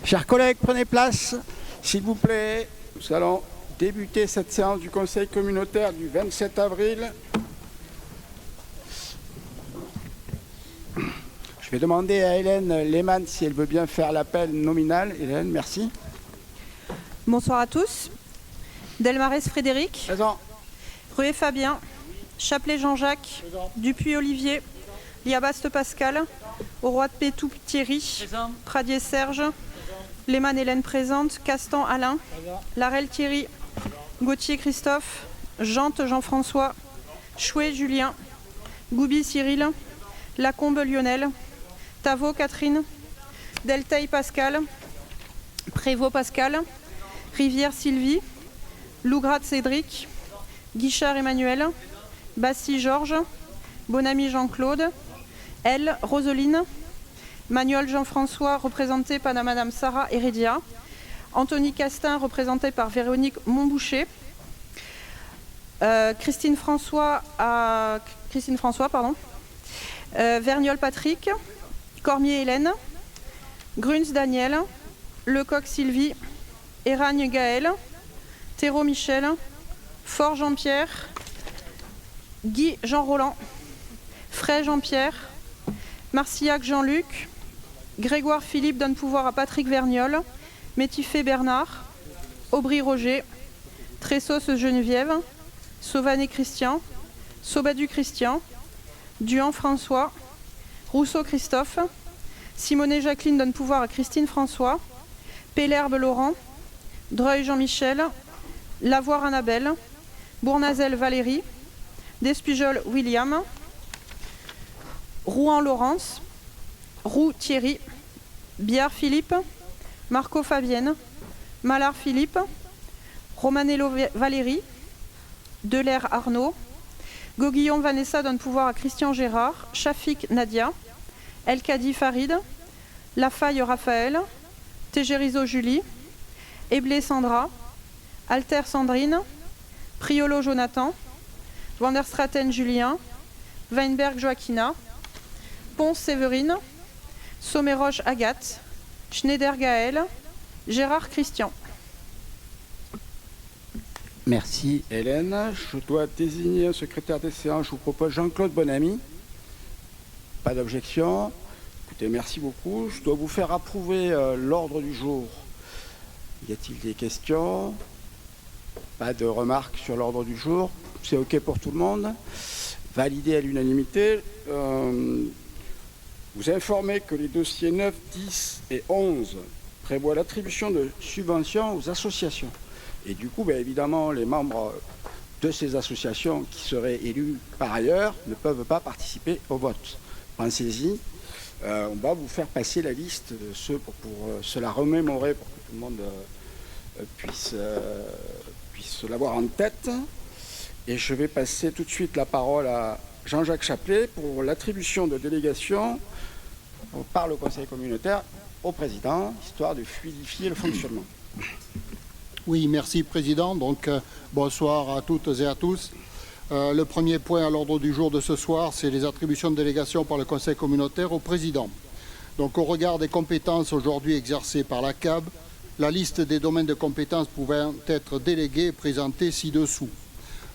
Chers collègues, prenez place, s'il vous plaît. Nous allons débuter cette séance du Conseil communautaire du 27 avril. Je vais demander à Hélène Lehmann si elle veut bien faire l'appel nominal. Hélène, merci. Bonsoir à tous. Delmarès Frédéric. Présent. Rué Fabien. Chaplet Jean-Jacques. Dupuis Olivier. Liabaste Pascal. Auroy de Pétou Thierry. Présent. Pradier Serge. Lehmann Hélène présente. Castan Alain. Présent. Larel Thierry. Gauthier Christophe. Jante Jean-François. Chouet Julien. Goubi Cyril. Lacombe Lionel. Tavot Catherine. Delteil Pascal. Prévost Pascal. Rivière Sylvie. Lougrade Cédric. Guichard Emmanuel. Bassy Georges. Bonamy Jean-Claude. Elle, Roseline. Manuel Jean-François, représenté par Madame Sarah Heredia. Anthony Castin, représenté par Véronique Montboucher. Christine François, Vergnol Patrick. Cormier Hélène. Gruns Daniel. Lecoq Sylvie. Eragne Gaël. Thérault Michel. Fort Jean-Pierre. Guy Jean-Roland. Fray Jean-Pierre. Marcillac Jean-Luc. Grégoire Philippe donne pouvoir à Patrick Vergnol. Métiffé Bernard. Aubry Roger. Tressos Geneviève. Sauvanet Christian. Sobadu Christian. Duhan François. Rousseau Christophe. Simonet Jacqueline donne pouvoir à Christine François. Pellerbe Laurent. Dreuil Jean-Michel. Lavoire Annabelle. Bournazel Valérie. Despujol William. Rouen Laurence. Roux Thierry. Biard Philippe. Marco Fabienne. Mallard Philippe. Romanello Valérie. Delair Arnaud. Gauguillon Vanessa donne pouvoir à Christian Gérard. Chafik Nadia. Elkadi Farid. Lafaille Raphaël. Tégérizo Julie. Eblé Sandra. Alter Sandrine. Priolo Jonathan. Vanderstraten Julien. Weinberg Joaquina. Ponce Séverine. Sommeroche Agathe. Schneider Gaël. Gérard Christian. Merci Hélène. Je dois désigner un secrétaire des séances. Je vous propose Jean-Claude Bonamy. Pas d'objection. Écoutez, merci beaucoup. Je dois vous faire approuver l'ordre du jour. Y a-t-il des questions? Pas de remarques sur l'ordre du jour. C'est OK pour tout le monde. Validé à l'unanimité. Vous informez que les dossiers 9, 10 et 11 prévoient l'attribution de subventions aux associations. Et du coup, évidemment, les membres de ces associations qui seraient élus par ailleurs ne peuvent pas participer au vote. Pensez-y. On va vous faire passer la liste de ceux pour se la remémorer, pour que tout le monde puisse l'avoir en tête. Et je vais passer tout de suite la parole à Jean-Jacques Chaplet pour l'attribution de délégations par le Conseil communautaire au président, histoire de fluidifier le fonctionnement. Oui, merci Président. Donc, bonsoir à toutes et à tous. Le premier point à l'ordre du jour de ce soir, c'est les attributions de délégations par le Conseil communautaire au Président. Donc, au regard des compétences aujourd'hui exercées par la CAB, la liste des domaines de compétences pouvant être délégués est présentée ci-dessous.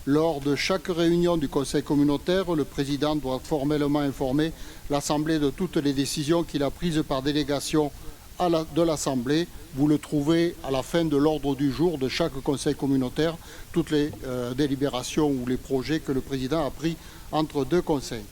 Lors de chaque réunion du Conseil communautaire, le Président doit formellement informer l'Assemblée de toutes les décisions qu'il a prises par délégation de l'Assemblée. Vous le trouvez à la fin de l'ordre du jour de chaque Conseil communautaire, toutes les délibérations ou les projets que le Président a pris entre deux conseils.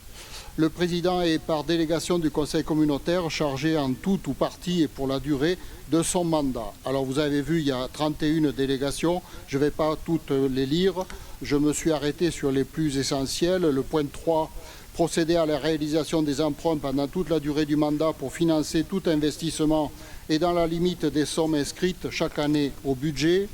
Le Président est par délégation du Conseil communautaire chargé en tout ou partie et pour la durée de son mandat. Alors vous avez vu, il y a 31 délégations, je ne vais pas toutes les lire, je me suis arrêté sur les plus essentielles. Le point 3, procéder à la réalisation des emprunts pendant toute la durée du mandat pour financer tout investissement et dans la limite des sommes inscrites chaque année au budget.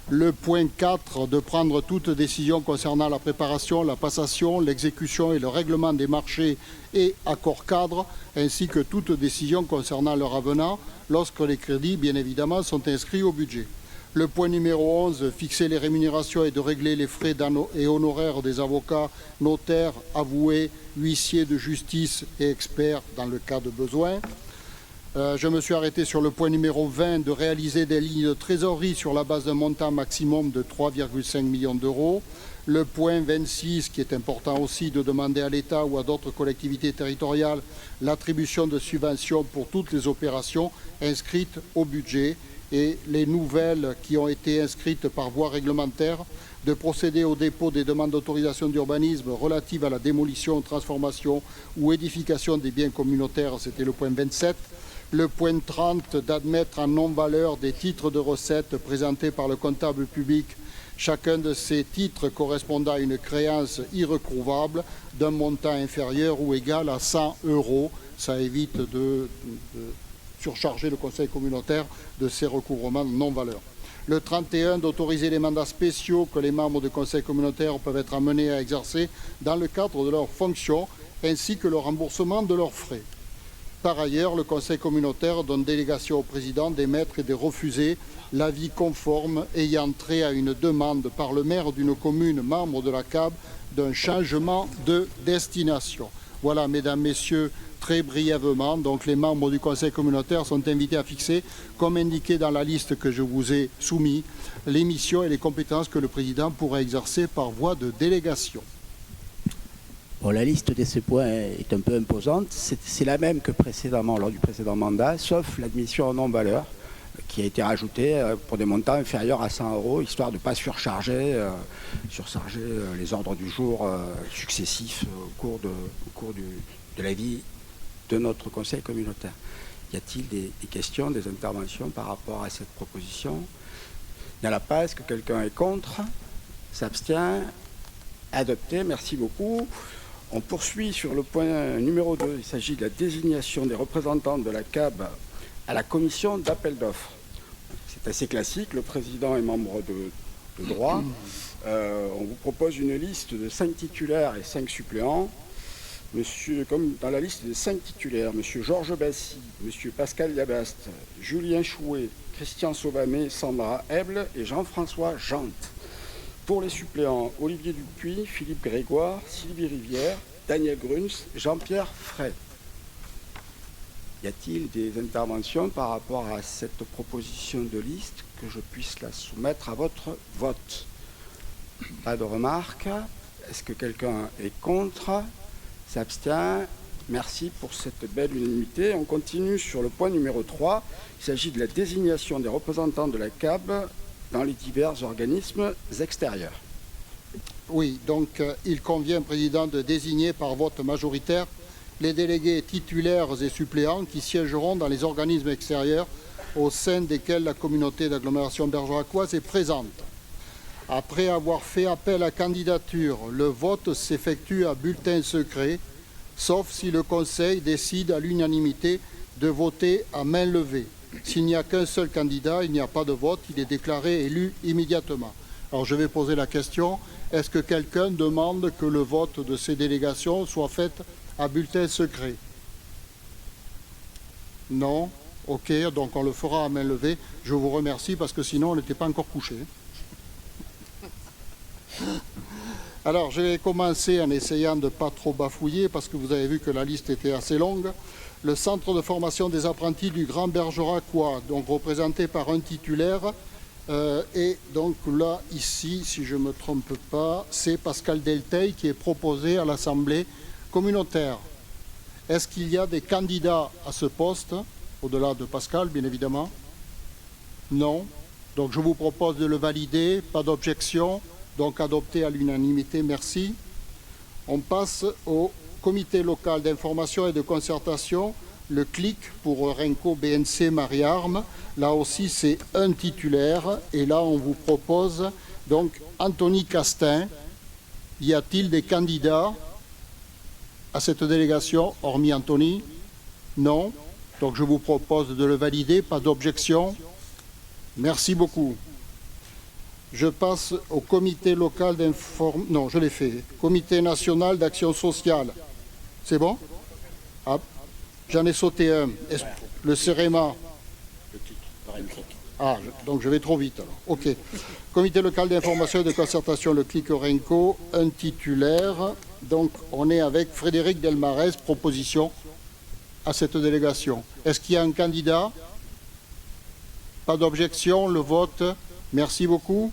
Le point 4, de prendre toute décision concernant la préparation, la passation, l'exécution et le règlement des marchés et accords cadres, ainsi que toute décision concernant leur avenant, lorsque les crédits, bien évidemment, sont inscrits au budget. Le point numéro 11, fixer les rémunérations et de régler les frais et honoraires des avocats, notaires, avoués, huissiers de justice et experts dans le cas de besoin. Je me suis arrêté sur le point numéro 20 de réaliser des lignes de trésorerie sur la base d'un montant maximum de 3,5 millions d'euros. Le point 26, qui est important aussi, de demander à l'État ou à d'autres collectivités territoriales l'attribution de subventions pour toutes les opérations inscrites au budget et les nouvelles qui ont été inscrites par voie réglementaire, de procéder au dépôt des demandes d'autorisation d'urbanisme relatives à la démolition, transformation ou édification des biens communautaires, c'était le point 27. Le point 30, d'admettre en non-valeur des titres de recettes présentés par le comptable public, chacun de ces titres correspondant à une créance irrecouvrable d'un montant inférieur ou égal à 100 €. Ça évite de surcharger le conseil communautaire de ces recouvrements de non-valeur. Le 31, d'autoriser les mandats spéciaux que les membres du conseil communautaire peuvent être amenés à exercer dans le cadre de leurs fonctions, ainsi que le remboursement de leurs frais. Par ailleurs, le conseil communautaire donne délégation au président d'émettre et de refuser l'avis conforme ayant trait à une demande par le maire d'une commune membre de la CAB d'un changement de destination. Voilà, mesdames, messieurs, très brièvement, donc les membres du conseil communautaire sont invités à fixer, comme indiqué dans la liste que je vous ai soumise, les missions et les compétences que le président pourra exercer par voie de délégation. Bon, la liste de ces points est un peu imposante. C'est la même que précédemment, lors du précédent mandat, sauf l'admission en non-valeur, qui a été rajoutée pour des montants inférieurs à 100 €, histoire de ne pas surcharger les ordres du jour successifs au cours de la vie de notre conseil communautaire. Y a-t-il des questions, des interventions par rapport à cette proposition? Il n'y en a pas. Est-ce que quelqu'un est contre? S'abstient? Adopté. Merci beaucoup. On poursuit sur le point numéro 2. Il s'agit de la désignation des représentants de la CAB à la commission d'appel d'offres. C'est assez classique. Le président est membre de droit. On vous propose une liste de 5 titulaires et 5 suppléants. Comme dans la liste des 5 titulaires, M. Georges Bassy, M. Pascal Yabaste, Julien Chouet, Christian Sauvamé, Sandra Heble et Jean-François Jante. Pour les suppléants, Olivier Dupuis, Philippe Grégoire, Sylvie Rivière, Daniel Gruns, Jean-Pierre Fray. Y a-t-il des interventions par rapport à cette proposition de liste, que je puisse la soumettre à votre vote? Pas de remarques. Est-ce que quelqu'un est contre? S'abstient? Merci pour cette belle unanimité. On continue sur le point numéro 3. Il s'agit de la désignation des représentants de la CAB dans les divers organismes extérieurs. Oui, donc il convient, Président, de désigner par vote majoritaire les délégués titulaires et suppléants qui siégeront dans les organismes extérieurs au sein desquels la communauté d'agglomération bergeracoise est présente. Après avoir fait appel à candidature, le vote s'effectue à bulletin secret, sauf si le Conseil décide à l'unanimité de voter à main levée. S'il n'y a qu'un seul candidat, il n'y a pas de vote, il est déclaré élu immédiatement. Alors je vais poser la question, est-ce que quelqu'un demande que le vote de ces délégations soit fait à bulletin secret? Non? Ok, donc on le fera à main levée. Je vous remercie parce que sinon on n'était pas encore couché. Alors je vais commencer en essayant de ne pas trop bafouiller parce que vous avez vu que la liste était assez longue. Le centre de formation des apprentis du Grand Bergeracois, donc représenté par un titulaire. Et donc là, ici, si je ne me trompe pas, c'est Pascal Delteil qui est proposé à l'Assemblée communautaire. Est-ce qu'il y a des candidats à ce poste, au-delà de Pascal, bien évidemment? Non. Donc je vous propose de le valider, pas d'objection, donc adopté à l'unanimité, merci. On passe au comité local d'information et de concertation, le CLIC pour Renco BNC Marie-Arme. Là aussi, c'est un titulaire. Et là, on vous propose donc Anthony Castin. Y a-t-il des candidats à cette délégation, hormis Anthony? Non. Donc, je vous propose de le valider. Pas d'objection. Merci beaucoup. Je passe au comité local d'information. Non, je l'ai fait. Comité national d'action sociale. C'est bon? Ah, j'en ai sauté un. Le CEREMA. Ah, donc je vais trop vite alors. Ok. Comité local d'information et de concertation, le CLIC Renco, un titulaire. Donc on est avec Frédéric Delmarès, proposition. à cette délégation? Est-ce qu'il y a un candidat? Pas d'objection, le vote. Merci beaucoup.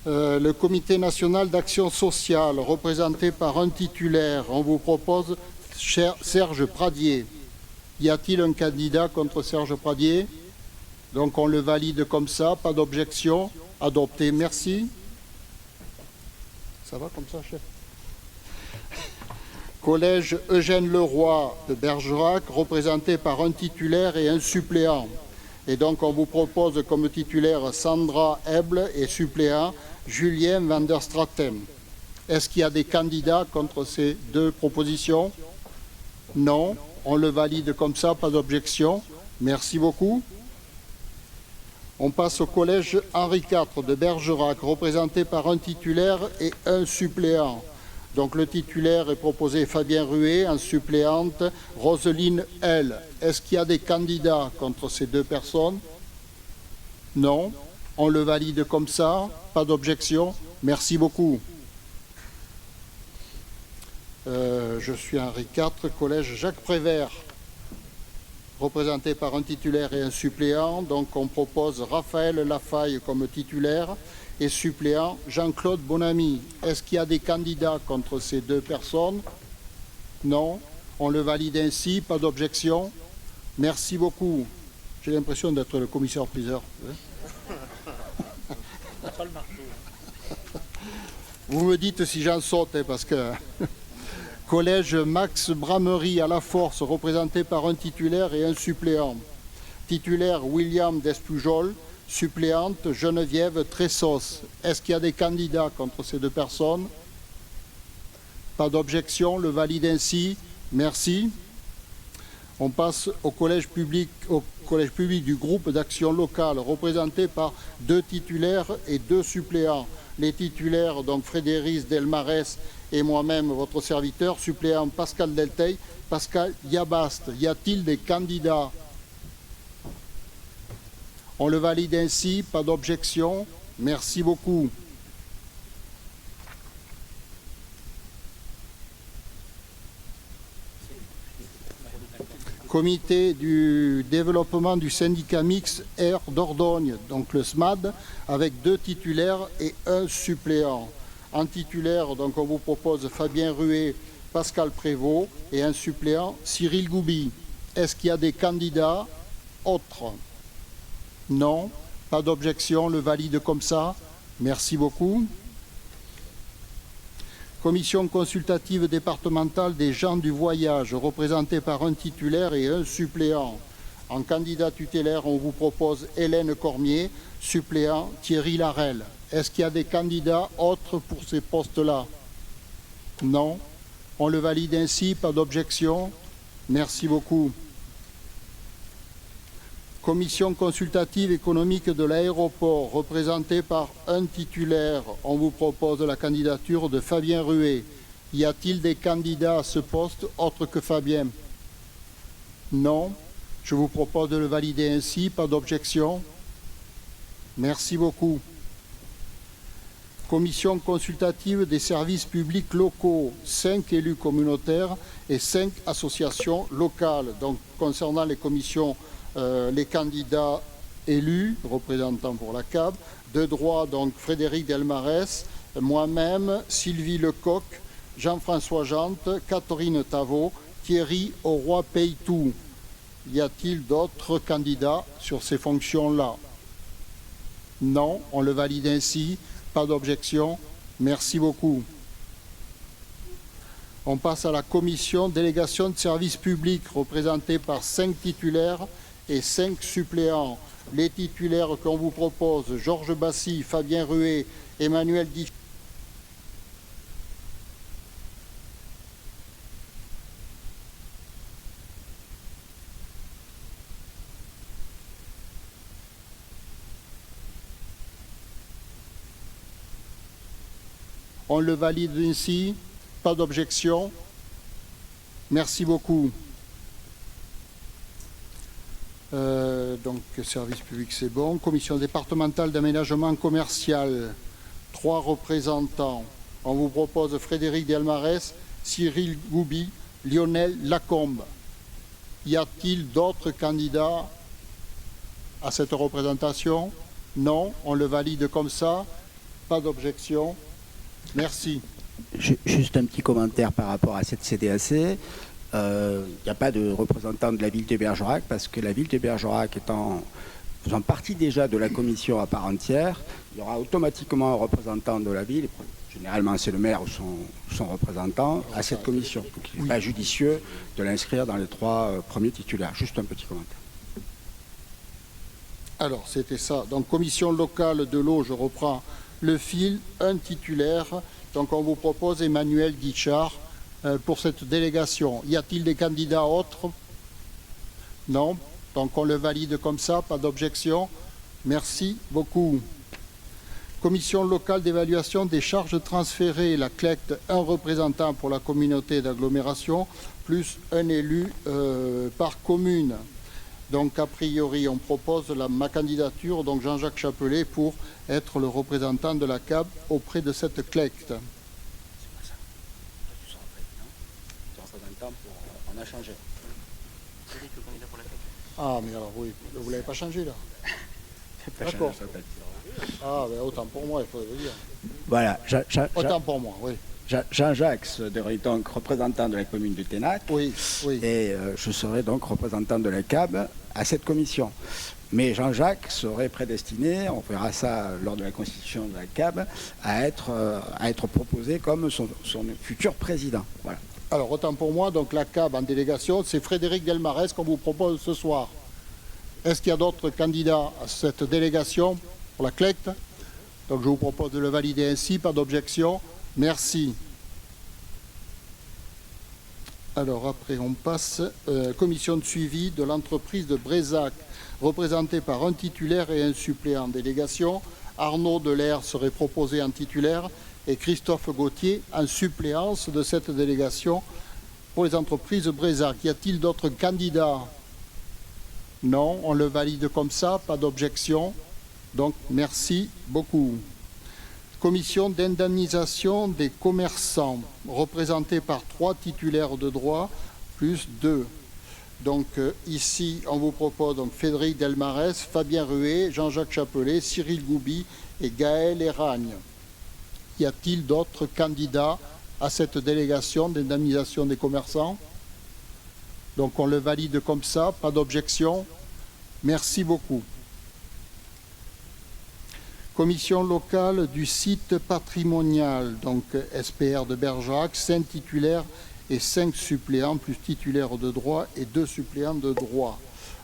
Le Comité national d'action sociale, représenté par un titulaire, on vous propose Serge Pradier. Y a-t-il un candidat contre Serge Pradier? Donc on le valide comme ça, pas d'objection. Adopté, merci. Ça va comme ça, chef? Collège Eugène Leroy de Bergerac, représenté par un titulaire et un suppléant. Et donc on vous propose comme titulaire Sandra Heble et suppléant Julien van der Straten. Est-ce qu'il y a des candidats contre ces deux propositions? Non, on le valide comme ça, pas d'objection. Merci beaucoup. On passe au collège Henri IV de Bergerac, représenté par un titulaire et un suppléant. Donc le titulaire est proposé Fabien Ruet, en suppléante Roselyne L. Est-ce qu'il y a des candidats contre ces deux personnes? Non. On le valide comme ça, pas d'objection. Merci beaucoup. Je suis Henri IV, collège Jacques Prévert, représenté par un titulaire et un suppléant. Donc on propose Raphaël Lafaille comme titulaire et suppléant Jean-Claude Bonamy. Est-ce qu'il y a des candidats contre ces deux personnes? Non. On le valide ainsi, pas d'objection. Merci beaucoup. J'ai l'impression d'être le commissaire-priseur. Vous me dites si j'en saute, parce que... Collège Max Bramery à la Force, représenté par un titulaire et un suppléant. Titulaire William Despujol, suppléante Geneviève Tressos. Est-ce qu'il y a des candidats contre ces deux personnes? Pas d'objection, le valide ainsi. Merci. On passe au collège public du groupe d'action locale, représenté par deux titulaires et deux suppléants. Les titulaires, donc Frédéric Delmarès et moi-même, votre serviteur, suppléant Pascal Delteil, Pascal Yabast. Y a-t-il des candidats? On le valide ainsi, pas d'objection. Merci beaucoup. Comité du développement du syndicat mixte Air d'Ordogne, donc le SMAD, avec deux titulaires et un suppléant. En titulaire, donc on vous propose Fabien Ruet, Pascal Prévost et un suppléant Cyril Goubi. Est-ce qu'il y a des candidats autres? Non, pas d'objection, le valide comme ça. Merci beaucoup. Commission consultative départementale des gens du voyage, représentée par un titulaire et un suppléant. En candidat tutélaire, on vous propose Hélène Cormier, suppléant Thierry Larel. Est-ce qu'il y a des candidats autres pour ces postes-là? Non. On le valide ainsi, pas d'objection. Merci beaucoup. Commission consultative économique de l'aéroport, représentée par un titulaire. On vous propose la candidature de Fabien Ruet. Y a-t-il des candidats à ce poste autres que Fabien? Non. Je vous propose de le valider ainsi, pas d'objection. Merci beaucoup. Commission consultative des services publics locaux, 5 élus communautaires et 5 associations locales. Donc, concernant les commissions, les candidats élus, représentants pour la CAB, de droit, donc Frédéric Delmarès, moi-même, Sylvie Lecoq, Jean-François Jante, Catherine Tavot, Thierry Auroy-Peytou. Y a-t-il d'autres candidats sur ces fonctions-là? Non, on le valide ainsi. Pas d'objection. Merci beaucoup. On passe à la commission délégation de services publics, représentée par 5 titulaires et 5 suppléants. Les titulaires qu'on vous propose, Georges Bassy, Fabien Ruet, Emmanuel Diffie. On le valide ainsi, pas d'objection. Merci beaucoup. Donc, service public, c'est bon. Commission départementale d'aménagement commercial, 3 représentants. On vous propose Frédéric Delmarès, Cyril Goubi, Lionel Lacombe. Y a-t-il d'autres candidats à cette représentation? Non, on le valide comme ça. Pas d'objection. Merci. Juste un petit commentaire par rapport à cette CDAC. Il n'y a pas de représentant de la ville de Bergerac parce que la ville de Bergerac faisant partie déjà de la commission à part entière, il y aura automatiquement un représentant de la ville. Généralement, c'est le maire ou son représentant à cette commission. Donc, il n'est pas judicieux de l'inscrire dans les 3 premiers titulaires. Juste un petit commentaire. Alors, c'était ça. Donc, commission locale de l'eau, je reprends le fil, un titulaire. Donc, on vous propose Emmanuel Guichard pour cette délégation. Y a-t-il des candidats autres? Non. Donc, on le valide comme ça, pas d'objection. Merci beaucoup. Commission locale d'évaluation des charges transférées, la CLECT, un représentant pour la communauté d'agglomération, plus un élu par commune. Donc, a priori, on propose ma candidature, donc Jean-Jacques Chapelet, pour être le représentant de la CAB auprès de cette CLECT. On a changé. Ah, mais alors oui, vous ne l'avez pas changé là. D'accord. Ah, ben autant pour moi, il faut le dire. Voilà. Autant pour moi, oui. Jean-Jacques serait donc représentant de la commune de Ténac. Oui, oui. Et je serai donc représentant de la CAB à cette commission. Mais Jean-Jacques serait prédestiné, on verra ça lors de la constitution de la CAB, à être proposé comme son futur président. Voilà. Alors, autant pour moi, donc la CAB en délégation, c'est Frédéric Delmarès qu'on vous propose ce soir. Est-ce qu'il y a d'autres candidats à cette délégation pour la CLECT? Donc, je vous propose de le valider ainsi, pas d'objection. Merci. Alors, après, on passe commission de suivi de l'entreprise de Brézac, représentée par un titulaire et un suppléant en délégation. Arnaud Delair serait proposé en titulaire et Christophe Gauthier en suppléance de cette délégation pour les entreprises Brézac. Y a-t-il d'autres candidats? Non, on le valide comme ça, pas d'objection. Donc, merci beaucoup. Commission d'indemnisation des commerçants, représentée par 3 titulaires de droit, plus 2. Donc, ici, on vous propose donc, Frédéric Delmarès, Fabien Ruet, Jean-Jacques Chapelet, Cyril Goubi et Gaël Eragne. Y a-t-il d'autres candidats à cette délégation d'indemnisation des commerçants? Donc, on le valide comme ça, pas d'objection. Merci beaucoup. Commission locale du site patrimonial, donc SPR de Bergerac, 5 titulaires et 5 suppléants, plus titulaires de droit et 2 suppléants de droit.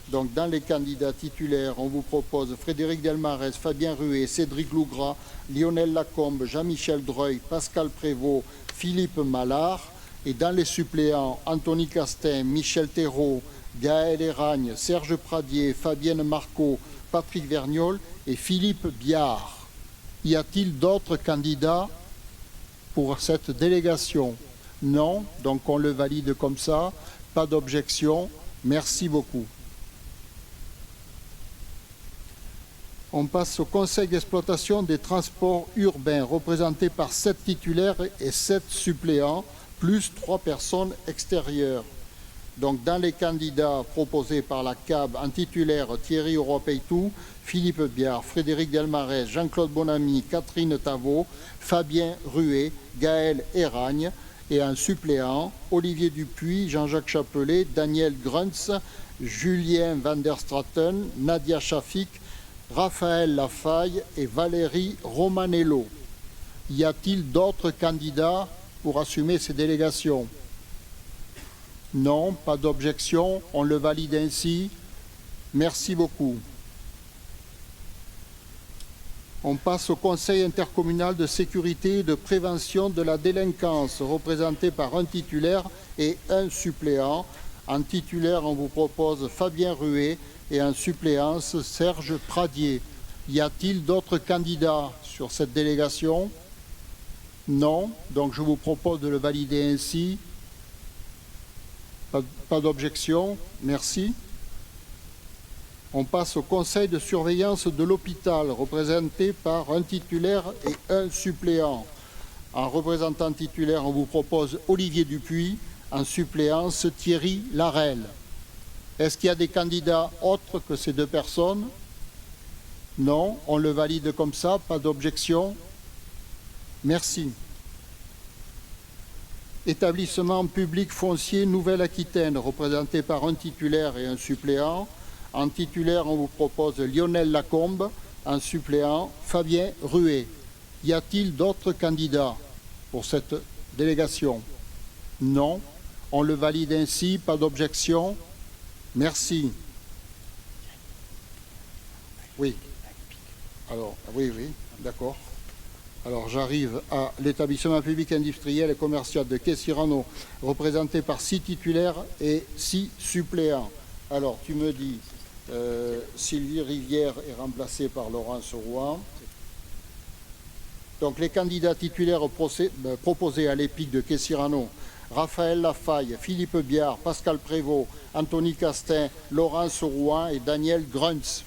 Donc dans les candidats titulaires, on vous propose Frédéric Delmarès, Fabien Ruet, Cédric Lougras, Lionel Lacombe, Jean-Michel Dreuil, Pascal Prévost, Philippe Mallard. Et dans les suppléants, Anthony Castin, Michel Thérault, Gaël Eragne, Serge Pradier, Fabienne Marcot, Patrick Vergnol et Philippe Biard. Y a-t-il d'autres candidats pour cette délégation? Non, donc on le valide comme ça. Pas d'objection. Merci beaucoup. On passe au Conseil d'exploitation des transports urbains, représenté par 7 titulaires et 7 suppléants, plus 3 personnes extérieures. Donc, dans les candidats proposés par la CAB en titulaire, Thierry Oropeitou, Philippe Biard, Frédéric Delmarès, Jean-Claude Bonamy, Catherine Tavot, Fabien Ruet, Gaël Eragne, et en suppléant, Olivier Dupuis, Jean-Jacques Chapelet, Daniel Gruntz, Julien van der Straten, Nadia Chafik, Raphaël Lafaille et Valérie Romanello. Y a-t-il d'autres candidats pour assumer ces délégations? Non, pas d'objection, on le valide ainsi. Merci beaucoup. On passe au Conseil intercommunal de sécurité et de prévention de la délinquance, représenté par un titulaire et un suppléant. En titulaire, on vous propose Fabien Ruet et en suppléance Serge Pradier. Y a-t-il d'autres candidats sur cette délégation? Non, donc je vous propose de le valider ainsi. Pas d'objection, merci. On passe au Conseil de surveillance de l'hôpital, représenté par un titulaire et un suppléant. En représentant titulaire, on vous propose Olivier Dupuis. en suppléance Thierry Larel. Est-ce qu'il y a des candidats autres que ces deux personnes? Non, on le valide comme ça, pas d'objection. Merci. Établissement public foncier Nouvelle-Aquitaine, représenté par un titulaire et un suppléant. En titulaire, on vous propose Lionel Lacombe. En suppléant, Fabien Ruet. Y a-t-il d'autres candidats pour cette délégation? Non. On le valide ainsi, pas d'objection. Merci. Oui. Alors, oui, d'accord. Alors, j'arrive à l'établissement public industriel et commercial de Quai-Cyrano, représenté par 6 titulaires et 6 suppléants. Alors, tu me dis, Sylvie Rivière est remplacée par Laurence Rouen. Donc, les candidats titulaires proposés à l'EPIC de Quai-Cyrano, Raphaël Lafaille, Philippe Biard, Pascal Prévost, Anthony Castin, Laurence Rouen et Daniel Gruntz.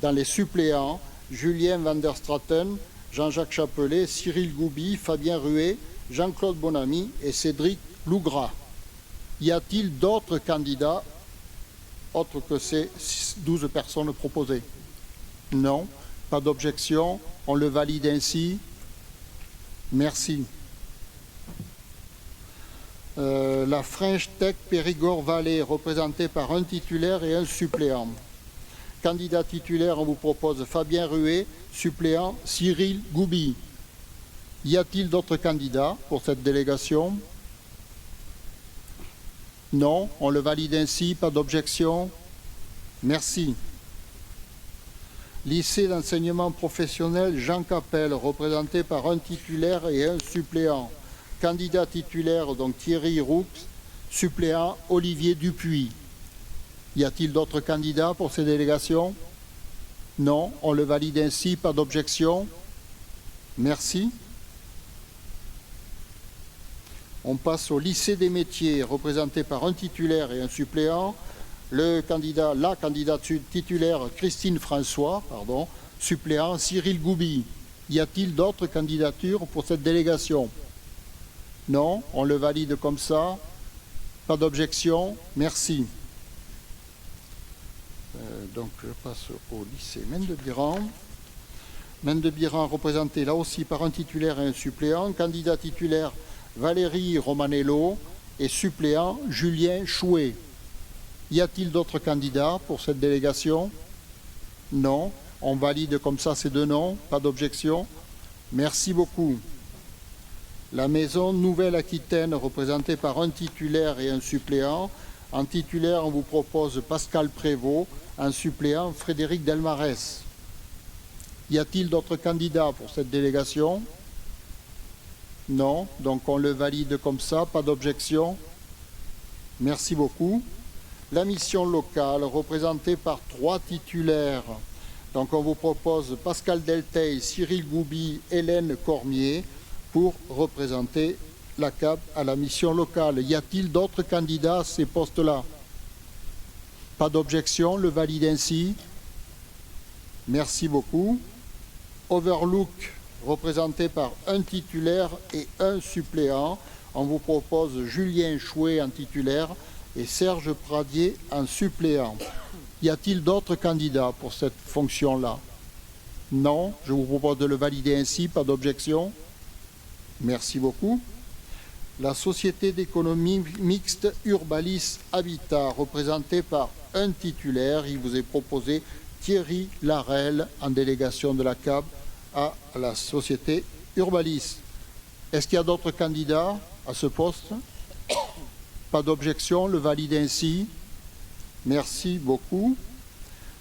Dans les suppléants, Julien van der Straten, Jean-Jacques Chapelet, Cyril Goubi, Fabien Ruet, Jean-Claude Bonamy et Cédric Lougras. Y a-t-il d'autres candidats autres que ces 12 personnes proposées? Non, pas d'objection, on le valide ainsi. Merci. La French Tech Périgord Vallée, représentée par un titulaire et un suppléant. Candidat titulaire, on vous propose Fabien Ruet, suppléant Cyril Goubi. Y a-t-il d'autres candidats pour cette délégation? Non, on le valide ainsi, pas d'objection. Merci. Lycée d'enseignement professionnel Jean Capel, représenté par un titulaire et un suppléant. Candidat titulaire, donc Thierry Roux, suppléant Olivier Dupuis. Y a-t-il d'autres candidats pour ces délégations? Non, on le valide ainsi, pas d'objection. Merci. On passe au lycée des métiers, représenté par un titulaire et un suppléant. La candidate titulaire Christine François, suppléant Cyril Goubi. Y a-t-il d'autres candidatures pour cette délégation? Non, on le valide comme ça. Pas d'objection. Merci. Donc je passe au lycée Mendes-Biran. Mendes-Biran représenté là aussi par un titulaire et un suppléant. Candidat titulaire Valérie Romanello et suppléant Julien Chouet. Y a-t-il d'autres candidats pour cette délégation? Non, on valide comme ça ces deux noms, pas d'objection. Merci beaucoup. La maison Nouvelle-Aquitaine représentée par un titulaire et un suppléant. En titulaire, on vous propose Pascal Prévost, en suppléant Frédéric Delmarès. Y a-t-il d'autres candidats pour cette délégation? Non, donc on le valide comme ça, pas d'objection. Merci beaucoup. La mission locale, représentée par 3 titulaires. Donc on vous propose Pascal Delteil, Cyril Goubi, Hélène Cormier pour représenter la CAP à la mission locale. Y a-t-il d'autres candidats à ces postes-là? Pas d'objection, le valide ainsi. Merci beaucoup. Overlook, représenté par un titulaire et un suppléant. On vous propose Julien Chouet en titulaire et Serge Pradier en suppléant. Y a-t-il d'autres candidats pour cette fonction-là? Non, je vous propose de le valider ainsi, pas d'objection. Merci beaucoup. La société d'économie mixte Urbalis Habitat, représentée par un titulaire. Il vous est proposé Thierry Larel en délégation de la CAB à la société Urbalis. Est-ce qu'il y a d'autres candidats à ce poste? Pas d'objection, le valide ainsi. Merci beaucoup.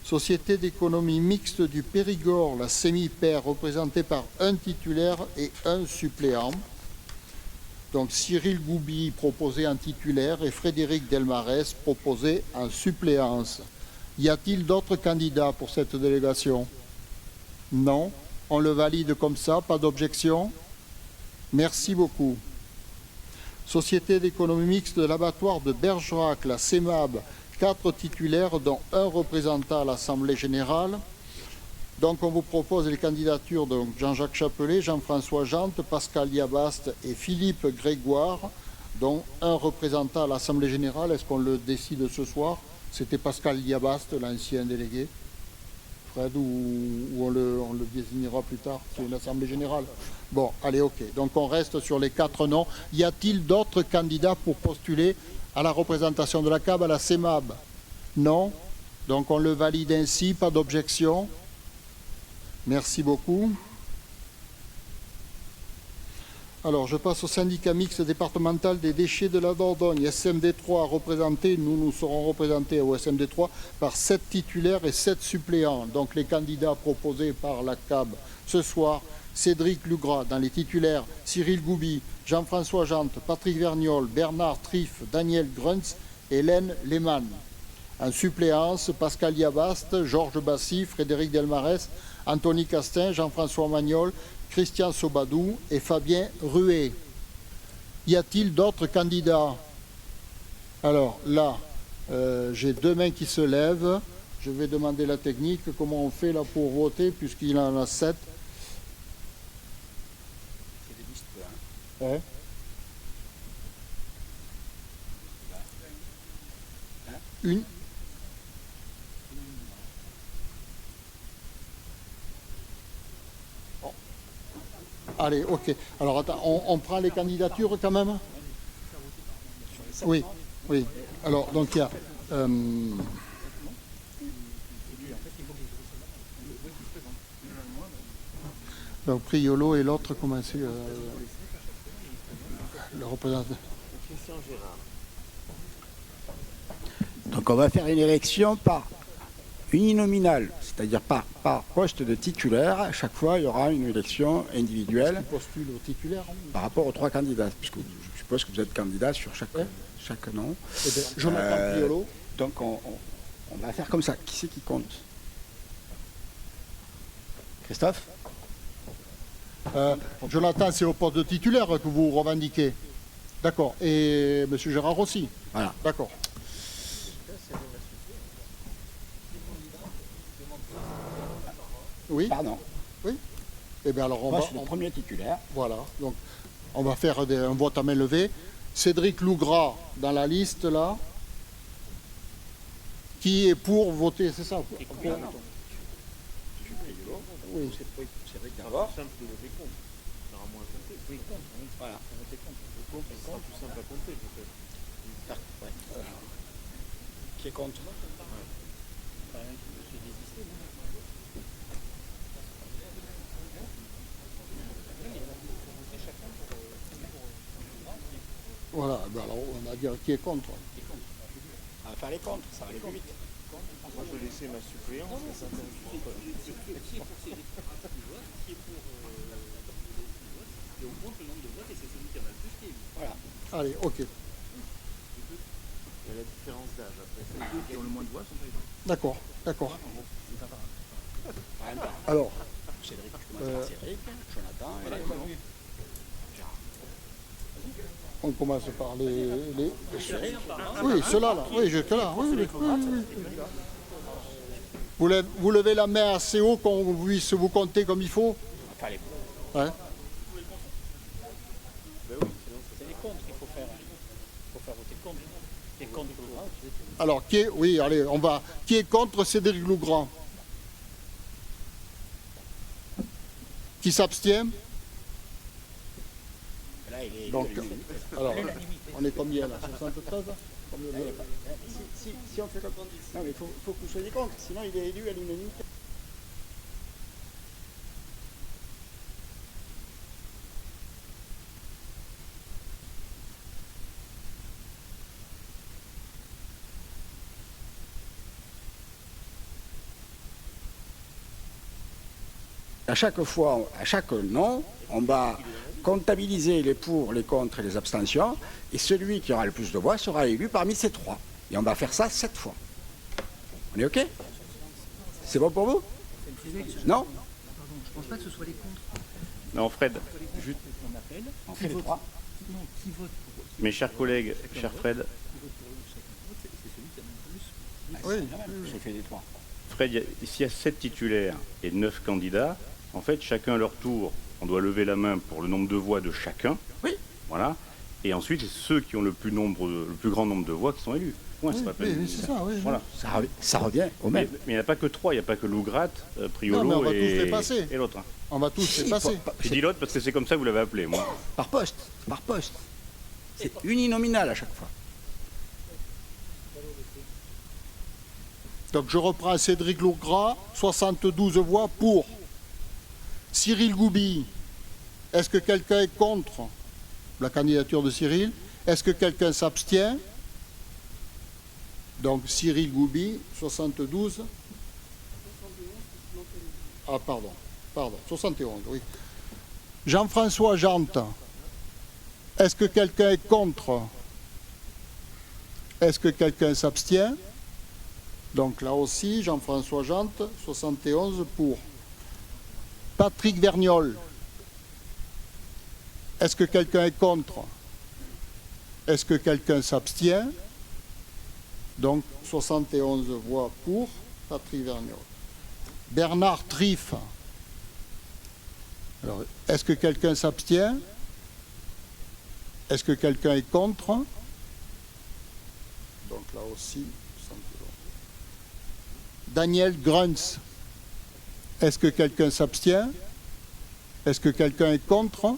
Société d'économie mixte du Périgord, la Sémi-Pair, représentée par un titulaire et un suppléant. Donc Cyril Goubi proposé en titulaire et Frédéric Delmarès proposé en suppléance. Y a-t-il d'autres candidats pour cette délégation? Non, on le valide comme ça, pas d'objection. Merci beaucoup. Société d'économie mixte de l'abattoir de Bergerac, la CEMAB, 4 titulaires dont un représentant à l'Assemblée générale. Donc on vous propose les candidatures de Jean-Jacques Chapelet, Jean-François Jante, Pascal Liabaste et Philippe Grégoire. dont un représentant à l'Assemblée générale. Est-ce qu'on le décide ce soir? C'était Pascal Liabaste, l'ancien délégué. Fred, ou on le désignera plus tard? C'est une Assemblée générale. Bon, allez, ok. Donc on reste sur les 4 noms. Y a-t-il d'autres candidats pour postuler à la représentation de la CAB à la CEMAB? Non. Donc on le valide ainsi, pas d'objection. Merci beaucoup. Alors, je passe au syndicat mixte départemental des déchets de la Dordogne, SMD3, représenté, nous serons représentés au SMD3 par 7 titulaires et 7 suppléants. Donc, les candidats proposés par la CAB ce soir, Cédric Lugras, dans les titulaires, Cyril Goubi, Jean-François Jante, Patrick Vergnol, Bernard Triff, Daniel Gruntz, Hélène Lehmann. En suppléance, Pascal Liabaste, Georges Bassy, Frédéric Delmarès, Anthony Castin, Jean-François Magnol, Christian Sobadou et Fabien Ruet. Y a-t-il d'autres candidats? Alors là, j'ai 2 mains qui se lèvent. Je vais demander la technique. Comment on fait là pour voter puisqu'il en a 7? C'est des listes, hein. Une. Allez, ok. Alors, attends, on prend les candidatures quand même? Oui, oui. Alors, donc il y a... donc, Priolo et l'autre, comment c'est le représentant? Donc on va faire une élection par uninominale, c'est-à-dire par poste de titulaire. À chaque fois, il y aura une élection individuelle Qui postule au titulaire? par rapport aux 3 candidats, puisque je suppose que vous êtes candidat sur chaque nom. Eh bien, Jonathan Priolo. Donc on va faire comme ça. Qui c'est qui compte? Christophe? Jonathan, c'est au poste de titulaire que vous revendiquez. D'accord. Et M. Gérard aussi. Voilà. D'accord. Oui. Pardon. Oui. Eh bien alors Moi, je suis le premier titulaire. Voilà. Donc on va faire un vote à main levée. Cédric Lugras dans la liste là. Qui est pour voter, c'est ça? Oui. C'est vrai que d'abord, c'est simple de voter contre. Ça aura moins à compter. Oui, contre. Voilà, on voter contre. Le contre, c'est plus simple à compter, peut-être. Qui est contre? Voilà. Ben alors on va dire qui est contre. On va faire les contre, ça va aller plus vite. Moi, je vais laisser ma suppléance. Voilà. Allez, ok. Il y a la différence d'âge après. Ceux qui ont le moins de voix sont pas élus. D'accord, d'accord. Alors, Alors, Cédric, je commence par Cédric, Jonathan et Gérard. on commence par les... Oui, ceux-là, là. Oui, jusque-là. Oui, oui, oui. Vous levez la main assez haut qu'on puisse vous compter comme il faut. Enfin, les Hein? C'est les contre qu'il faut faire. Il faut faire voter contre. Les contre pour. Alors, qui est... Oui, allez, on va... Qui est contre Cédric Lugras? Qui s'abstient? Là, il est Donc, élu. alors, on est combien là? 73? Si on fait comme ça. Non, mais il faut que vous soyez contre, sinon il est élu à l'unanimité. À chaque fois, à chaque nom, on va comptabiliser les pour, les contre et les abstentions, et celui qui aura le plus de voix sera élu parmi ces 3. Et on va faire ça 7 fois. On est OK? C'est bon pour vous? Non? Pardon, je pense pas que ce soit les contre. Non, Fred, Juste qu'on appelle. On fait les 3. Non, qui vote pour. mes chers collègues, cher Fred, Qui vote pour chacun vote, c'est celui qui a le plus. Oui, j'ai fait les 3. Fred, s'il y a 7 titulaires et 9 candidats, en fait, chacun à leur tour, on doit lever la main pour le nombre de voix de chacun. Oui. Voilà. Et ensuite, c'est ceux qui ont le plus grand nombre de voix qui sont élus. Ouais, c'est pas la peine. c'est ça, oui. Voilà. Ça revient au même. Mais il n'y en a pas que trois, il n'y a pas que Lougrat, Non, mais Priolo on va tous les passer. et l'autre. Hein. On va tous les passer. J'ai dit l'autre parce que c'est comme ça que vous l'avez appelé, moi. Par poste. C'est uninominal à chaque fois. Donc je reprends Cédric Lougrat, 72 voix pour. Cyril Goubi, est-ce que quelqu'un est contre la candidature de Cyril? Est-ce que quelqu'un s'abstient? Donc Cyril Goubi, 72. Ah pardon, 71, oui. Jean-François Jante, est-ce que quelqu'un est contre? Est-ce que quelqu'un s'abstient? Donc là aussi, Jean-François Jante, 71 pour. Patrick Vergnol, est-ce que quelqu'un est contre? Est-ce que quelqu'un s'abstient? Donc 71 voix pour Patrick Vergnol. Bernard Triff, alors est-ce que quelqu'un s'abstient? Est-ce que quelqu'un est contre? Donc là aussi, 71. Daniel Gruns, est-ce que quelqu'un s'abstient? Est-ce que quelqu'un est contre?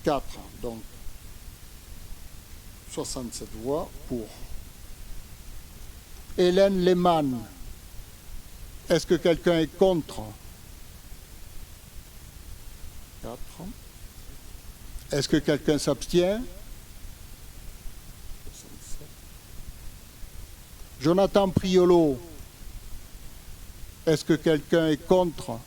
Quatre, donc 67 voix pour. Hélène Lehmann, est-ce que quelqu'un est contre? 4. Est-ce que quelqu'un s'abstient? 67. Jonathan Priolo, est-ce que quelqu'un est contre?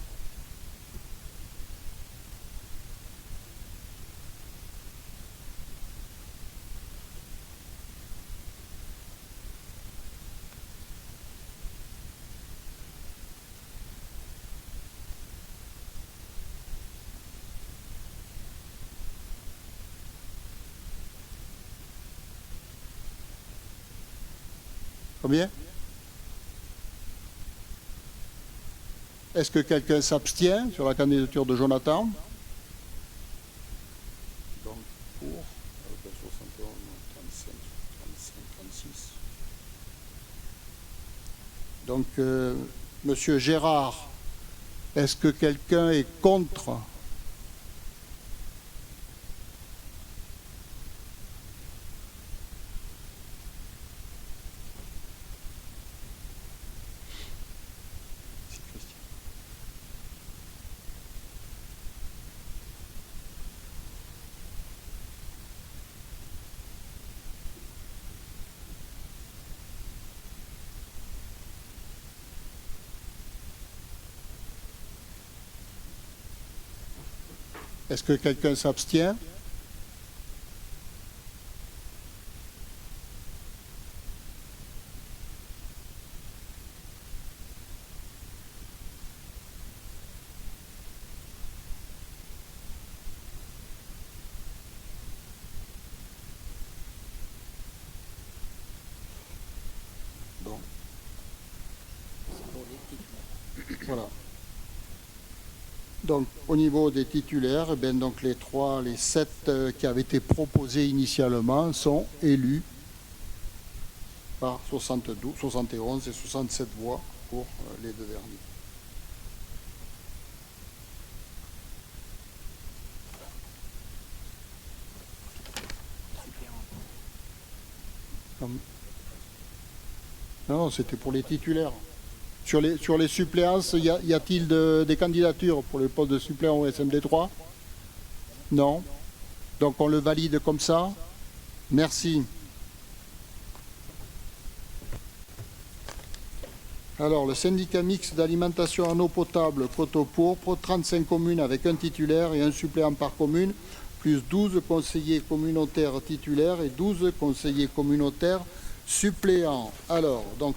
Combien? Est-ce que quelqu'un s'abstient sur la candidature de Jonathan? Donc pour 71, 35, 36. Donc Monsieur Gérard, est-ce que quelqu'un est contre? Est-ce que quelqu'un s'abstient? Bon. Voilà. Donc, au niveau des titulaires, eh bien, donc les 7 qui avaient été proposés initialement sont élus par 72, 71 et 67 voix pour les deux derniers. Non, c'était pour les titulaires. Sur les suppléances, y a-t-il des candidatures pour le poste de suppléant au SMD3? Non. Donc on le valide comme ça. Merci. Alors, le syndicat mixte d'alimentation en eau potable Coteau-Pourpre, 35 communes avec un titulaire et un suppléant par commune, plus 12 conseillers communautaires titulaires et 12 conseillers communautaires suppléants. Alors, donc,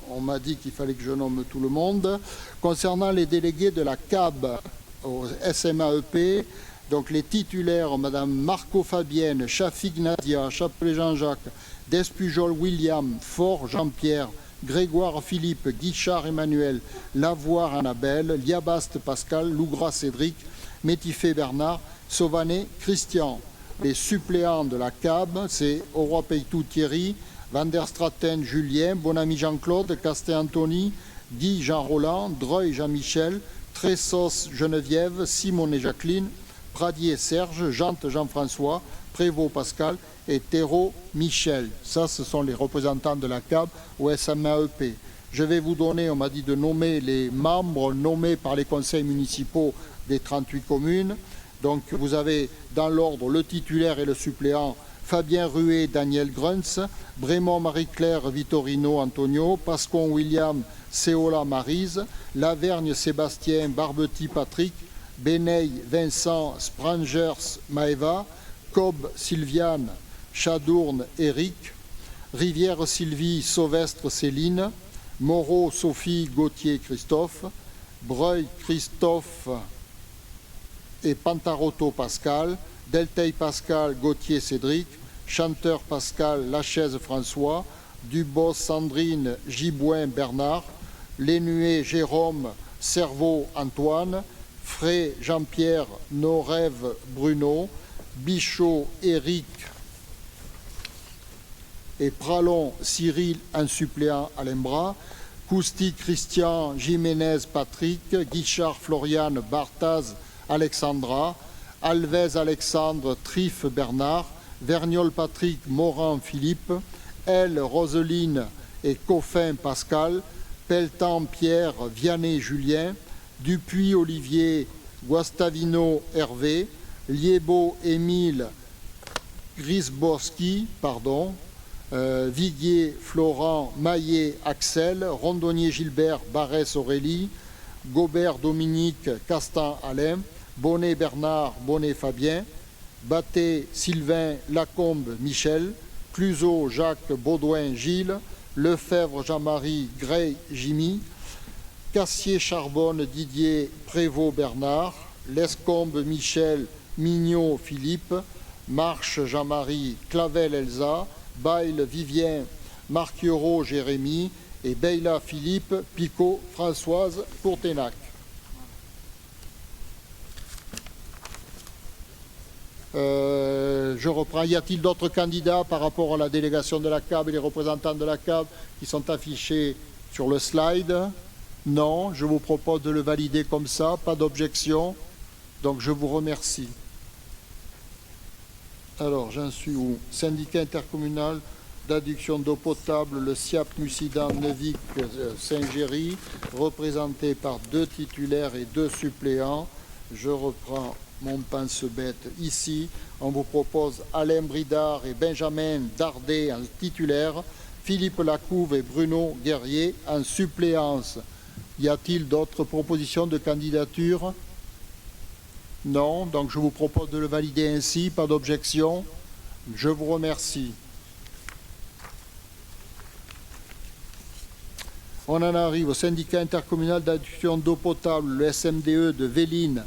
on m'a dit qu'il fallait que je nomme tout le monde. Concernant les délégués de la CAB au SMAEP, donc les titulaires, Madame Marco Fabienne, Chafig Nadia, Chapelet Jean-Jacques, Despujol William, Fort Jean-Pierre, Grégoire Philippe, Guichard Emmanuel, Lavoire Annabelle, Liabaste Pascal, Lougras Cédric, Métifé Bernard, Sauvanet Christian. Les suppléants de la CAB, c'est Auroi Peytou Thierry, Van der Straten Julien, Bonami Jean-Claude, Castet Anthony, Guy Jean-Roland, Dreuil Jean-Michel, Tressos Geneviève, Simone Jacqueline, Pradier Serge, Jante Jean-François, Prévost Pascal et Thérault Michel. Ça, ce sont les représentants de la CAB au SMAEP. Je vais vous donner, on m'a dit de nommer les membres nommés par les conseils municipaux des 38 communes. Donc vous avez dans l'ordre le titulaire et le suppléant, Fabien Ruet, Daniel Gruntz, Brémond Marie-Claire Vittorino Antonio, Pascon William Céola Maryse, Lavergne Sébastien Barbetti Patrick, Beneil Vincent Sprangers Maeva, Cobb Sylviane Chadourne Éric, Rivière Sylvie Sauvestre Céline, Moreau Sophie Gauthier Christophe, Breuil Christophe et Pantarotto Pascal, Delteil Pascal Gauthier Cédric, Chanteur Pascal Lachaise François, Dubos Sandrine Gibouin Bernard, Lénué Jérôme Cerveau Antoine, Frey Jean-Pierre Norève Bruno, Bichot Éric et Pralon Cyril, un suppléant Alain Bras, Cousty Christian Jiménez Patrick, Guichard Floriane Bartaz Alexandra, Alvez Alexandre Triffe Bernard, Vergnol Patrick Morin Philippe, L Roseline et Coffin Pascal, Pelletan Pierre Vianney Julien, Dupuis Olivier Guastavino Hervé, Liebo Émile Grisborski, Viguier Florent Maillet Axel, Rondonnier Gilbert Barès Aurélie, Gobert Dominique Castan Alain, Bonnet Bernard Bonnet Fabien, Batté Sylvain Lacombe Michel, Cluzot Jacques Baudouin Gilles, Lefebvre Jean-Marie Grey Jimmy, Cassier Charbonne Didier Prévost Bernard, Lescombe Michel Mignot Philippe, Marche Jean-Marie Clavel Elsa, Bail Vivien Marquiero Jérémy et Beyla Philippe Picot Françoise Courtenac. Je reprends. Y a-t-il d'autres candidats par rapport à la délégation de la CAB et les représentants de la CAB qui sont affichés sur le slide? Non, je vous propose de le valider comme ça, pas d'objection. Donc je vous remercie. Alors j'en suis où? Syndicat intercommunal d'adduction d'eau potable, le SIAP Mussidan Neuvik Saint-Géry, représenté par 2 titulaires et 2 suppléants. Je reprends mon pense-bête ici. On vous propose Alain Bridard et Benjamin Dardet en titulaire, Philippe Lacouve et Bruno Guerrier en suppléance. Y a-t-il d'autres propositions de candidature? Non, donc je vous propose de le valider ainsi, pas d'objection. Je vous remercie. On en arrive au syndicat intercommunal d'adduction d'eau potable, le SMDE de Véline,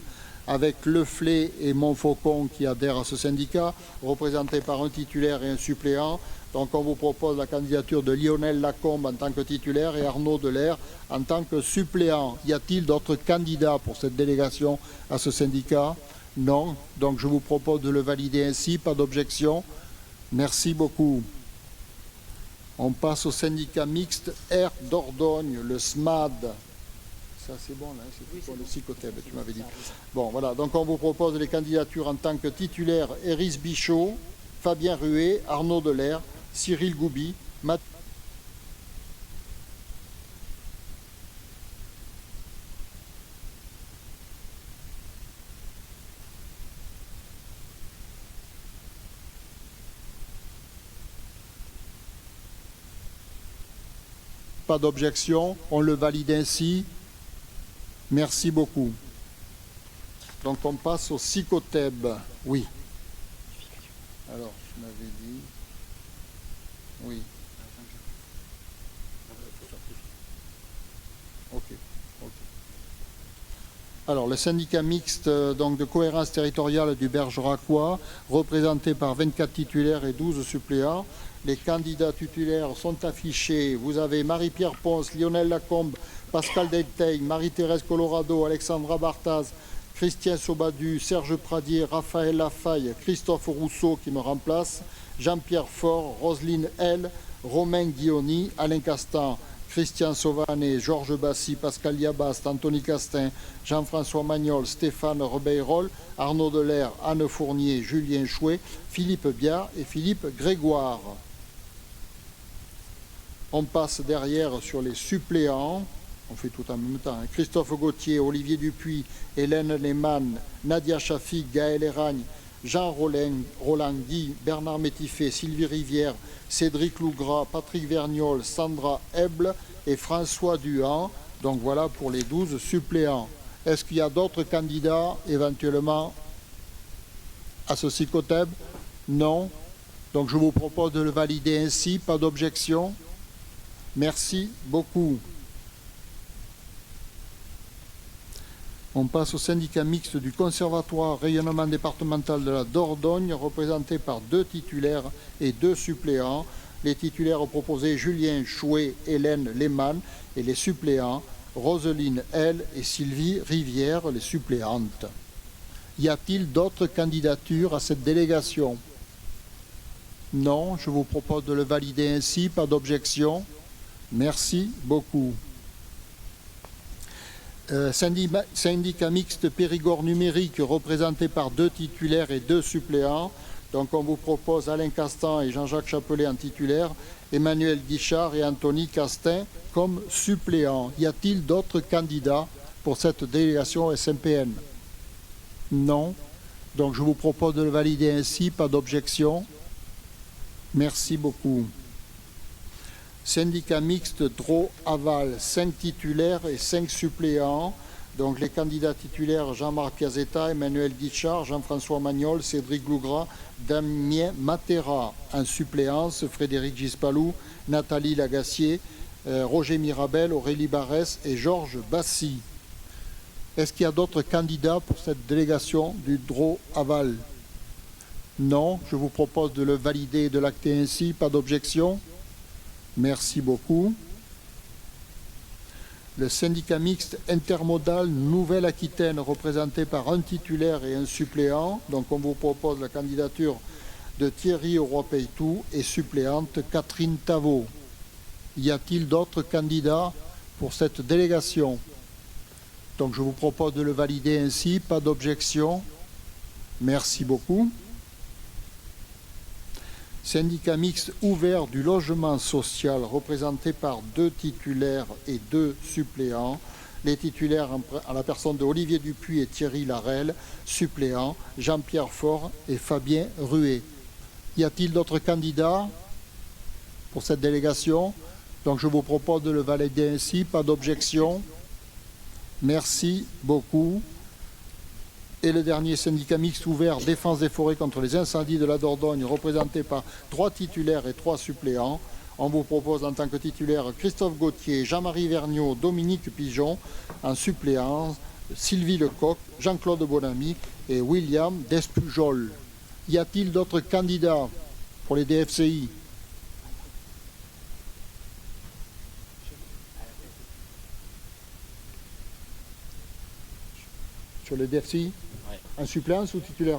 avec Leflay et Montfaucon qui adhèrent à ce syndicat, représenté par un titulaire et un suppléant. Donc on vous propose la candidature de Lionel Lacombe en tant que titulaire et Arnaud Delair en tant que suppléant. Y a-t-il d'autres candidats pour cette délégation à ce syndicat? Non. Donc je vous propose de le valider ainsi, pas d'objection. Merci beaucoup. On passe au syndicat mixte Air Dordogne, le SMAD. Ça c'est bon là, c'est pour le Psychoteb, tu m'avais dit. Bon voilà, donc on vous propose les candidatures en tant que titulaire Eris Bichot, Fabien Ruet, Arnaud Delair, Cyril Goubi, pas d'objection, on le valide ainsi. Merci beaucoup. Donc on passe au Psychoteb. Oui. Alors, je m'avais dit. Oui. Ok. Alors, le syndicat mixte donc, de cohérence territoriale du Bergeracois, représenté par 24 titulaires et 12 suppléants. Les candidats titulaires sont affichés. Vous avez Marie-Pierre Ponce, Lionel Lacombe, Pascal Delteil, Marie-Thérèse Colorado, Alexandra Bartaz, Christian Sobadu, Serge Pradier, Raphaël Lafaille, Christophe Rousseau qui me remplace, Jean-Pierre Faure, Roselyne L, Romain Guioni, Alain Castan, Christian Sauvanet, Georges Bassy, Pascal Yabast, Anthony Castin, Jean-François Magnol, Stéphane Rebeyrol, Arnaud Delair, Anne Fournier, Julien Chouet, Philippe Biard et Philippe Grégoire. On passe derrière sur les suppléants. On fait tout en même temps. Christophe Gauthier, Olivier Dupuis, Hélène Lehmann, Nadia Chafi, Gaël Eragne, Jean Roland Guy, Bernard Métiffet, Sylvie Rivière, Cédric Lougras, Patrick Vergnol, Sandra Eble et François Duhan. Donc voilà pour les 12 suppléants. Est-ce qu'il y a d'autres candidats éventuellement à ce SICOTEB? Non. Donc je vous propose de le valider ainsi. Pas d'objection. Merci beaucoup. On passe au syndicat mixte du Conservatoire rayonnement départemental de la Dordogne, représenté par 2 titulaires et 2 suppléants. Les titulaires proposés Julien Chouet, Hélène Lehmann et les suppléants Roselyne L et Sylvie Rivière, les suppléantes. Y a-t-il d'autres candidatures à cette délégation? Non, je vous propose de le valider ainsi, pas d'objection. Merci beaucoup. Syndicat mixte Périgord numérique représenté par 2 titulaires et 2 suppléants. Donc on vous propose Alain Castan et Jean-Jacques Chapelet en titulaire, Emmanuel Guichard et Anthony Castin comme suppléants. Y a-t-il d'autres candidats pour cette délégation SMPN? Non. Donc je vous propose de le valider ainsi, pas d'objection. Merci beaucoup. Syndicat mixte Drô-Aval, 5 titulaires et 5 suppléants. Donc les candidats titulaires Jean-Marc Piazzetta, Emmanuel Guichard, Jean-François Magnol, Cédric Lougras, Damien Matera. En suppléance, Frédéric Gispalou, Nathalie Lagassier, Roger Mirabel, Aurélie Barès et Georges Bassy. Est-ce qu'il y a d'autres candidats pour cette délégation du Drô-Aval? Non, je vous propose de le valider et de l'acter ainsi, pas d'objection. Merci beaucoup. Le syndicat mixte intermodal Nouvelle-Aquitaine, représenté par 1 titulaire et 1 suppléant. Donc on vous propose la candidature de Thierry Roy-Peytou et suppléante Catherine Tavot. Y a-t-il d'autres candidats pour cette délégation? Donc je vous propose de le valider ainsi, pas d'objection. Merci beaucoup. Syndicat mixte ouvert du logement social, représenté par 2 titulaires et 2 suppléants. Les titulaires à la personne de Olivier Dupuis et Thierry Larel, suppléants Jean-Pierre Faure et Fabien Ruet. Y a-t-il d'autres candidats pour cette délégation? Donc je vous propose de le valider ainsi, pas d'objection. Merci beaucoup. Et le dernier syndicat mixte ouvert défense des forêts contre les incendies de la Dordogne, représenté par 3 titulaires et 3 suppléants. On vous propose en tant que titulaire Christophe Gauthier, Jean-Marie Vergniaud, Dominique Pigeon, en suppléance Sylvie Lecoq, Jean-Claude Bonamy et William Despujol. Y a-t-il d'autres candidats pour les DFCI? Sur les DFCI? En suppléance ou titulaire?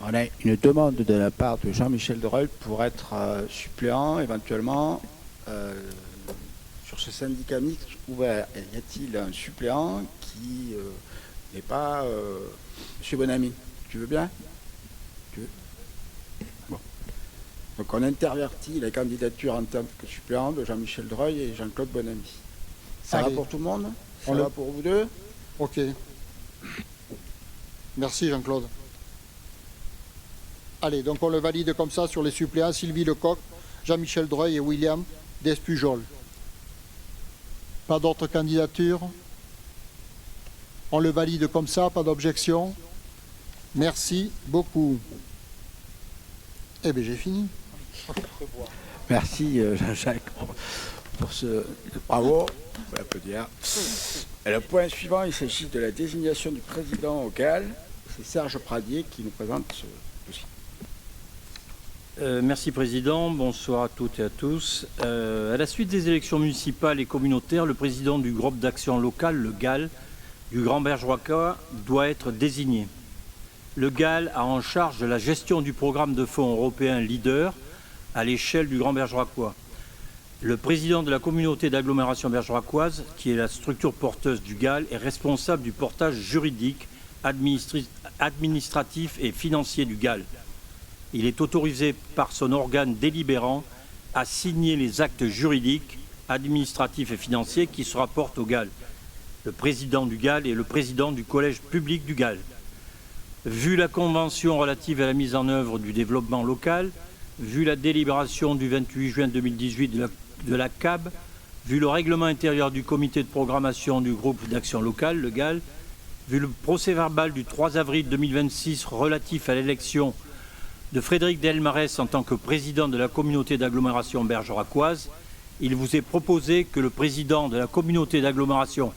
On a une demande de la part de Jean-Michel Dreuil pour être suppléant éventuellement sur ce syndicat mixte ouvert. Y a-t-il un suppléant qui n'est pas M. Bonamy? Tu veux bien? Tu veux? Bon. Donc on intervertit les candidatures en tant que suppléant de Jean-Michel Dreuil et Jean-Claude Bonamy. Ça va pour tout le monde? Ça va pour vous deux? Ok. Merci Jean-Claude. Allez, donc on le valide comme ça sur les suppléants Sylvie Lecoq, Jean-Michel Dreuil et William Despujol. Pas d'autres candidatures? On le valide comme ça, pas d'objection? Merci beaucoup. Eh bien j'ai fini. Merci Jean-Jacques pour ce bravo, on peut applaudir. Et le point suivant, il s'agit de la désignation du président au GAL. C'est Serge Pradier qui nous présente ce dossier. Merci Président, bonsoir à toutes et à tous. À la suite des élections municipales et communautaires, le président du groupe d'action locale, le GAL, du Grand Bergeracois doit être désigné. Le GAL a en charge de la gestion du programme de fonds européen LEADER à l'échelle du Grand Bergeracois. Le président de la communauté d'agglomération bergeracoise, qui est la structure porteuse du GAL, est responsable du portage juridique, administratif et financier du GAL. Il est autorisé par son organe délibérant à signer les actes juridiques, administratifs et financiers qui se rapportent au GAL. Le président du GAL est le président du collège public du GAL. Vu la convention relative à la mise en œuvre du développement local, vu la délibération du 28 juin 2018 de la CAB, vu le règlement intérieur du comité de programmation du groupe d'action locale, le GAL, vu le procès-verbal du 3 avril 2026 relatif à l'élection de Frédéric Delmarès en tant que président de la communauté d'agglomération bergeracoise, il vous est proposé que le président de la communauté d'agglomération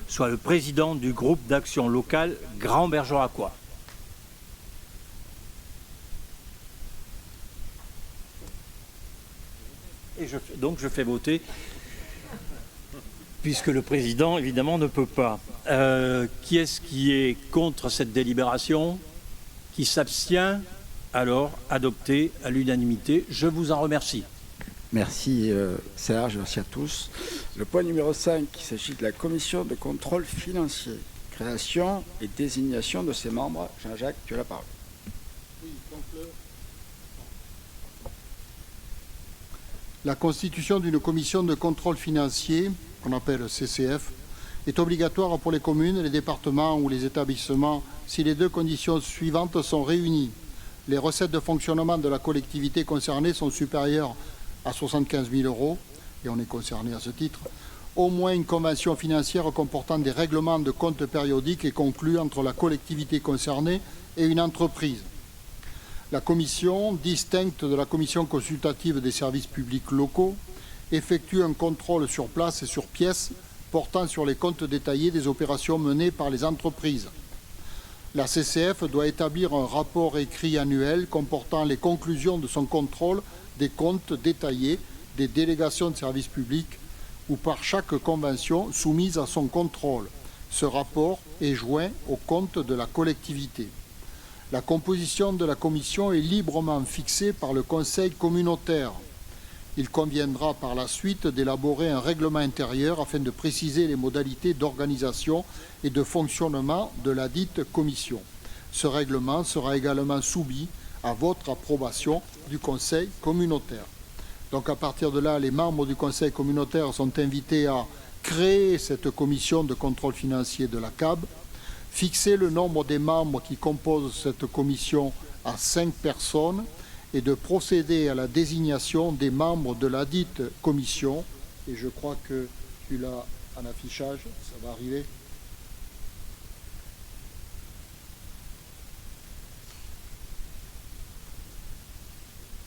soit le président du groupe d'action locale Grand Bergeracois. Et donc je fais voter, puisque le président, évidemment, ne peut pas. Qui est-ce qui est contre cette délibération? Qui s'abstient? Alors, adopté à l'unanimité. Je vous en remercie. Merci Serge, merci à tous. Le point numéro 5, il s'agit de la commission de contrôle financier. Création et désignation de ses membres. Jean-Jacques, tu as la parole. Oui, donc la constitution d'une commission de contrôle financier, qu'on appelle CCF, est obligatoire pour les communes, les départements ou les établissements si les deux conditions suivantes sont réunies. Les recettes de fonctionnement de la collectivité concernée sont supérieures à 75 000 €, et on est concerné à ce titre. Au moins une convention financière comportant des règlements de compte périodiques est conclue entre la collectivité concernée et une entreprise. La commission, distincte de la commission consultative des services publics locaux, effectue un contrôle sur place et sur pièce portant sur les comptes détaillés des opérations menées par les entreprises. La CCF doit établir un rapport écrit annuel comportant les conclusions de son contrôle des comptes détaillés des délégations de services publics ou par chaque convention soumise à son contrôle. Ce rapport est joint aux comptes de la collectivité. La composition de la commission est librement fixée par le conseil communautaire. Il conviendra par la suite d'élaborer un règlement intérieur afin de préciser les modalités d'organisation et de fonctionnement de la dite commission. Ce règlement sera également soumis à votre approbation du conseil communautaire. Donc à partir de là, les membres du conseil communautaire sont invités à créer cette commission de contrôle financier de la CAB, fixer le nombre des membres qui composent cette commission à 5 personnes et de procéder à la désignation des membres de la dite commission. Et je crois que tu l'as en affichage, ça va arriver.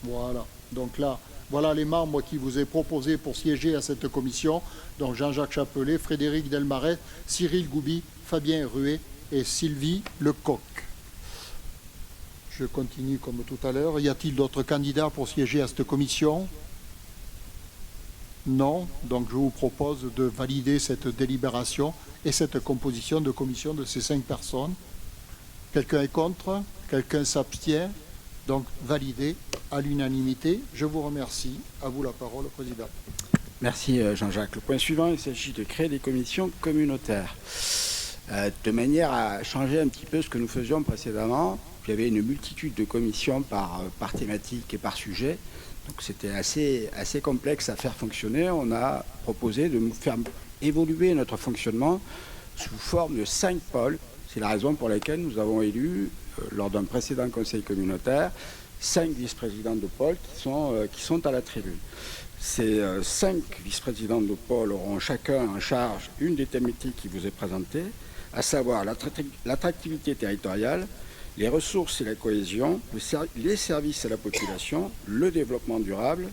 Voilà, donc là, voilà les membres qui vous est proposés pour siéger à cette commission. Donc Jean-Jacques Chapelet, Frédéric Delmarès, Cyril Goubi, Fabien Ruet et Sylvie Lecoq. Je continue comme tout à l'heure. Y a-t-il d'autres candidats pour siéger à cette commission? Non. Donc je vous propose de valider cette délibération et cette composition de commission de ces 5 personnes. Quelqu'un est contre? Quelqu'un s'abstient? Donc validé à l'unanimité. Je vous remercie. À vous la parole, Président. Merci Jean-Jacques. Le point suivant, il s'agit de créer des commissions communautaires. De manière à changer un petit peu ce que nous faisions précédemment. Il y avait une multitude de commissions par thématique et par sujet. Donc c'était assez complexe à faire fonctionner. On a proposé de nous faire évoluer notre fonctionnement sous forme de 5 pôles. C'est la raison pour laquelle nous avons élu, lors d'un précédent conseil communautaire, 5 vice-présidents de pôle qui sont à la tribune. Ces 5 vice-présidents de pôle auront chacun en charge une des thématiques qui vous est présentée, à savoir l'attractivité territoriale, les ressources et la cohésion, les services à la population, le développement durable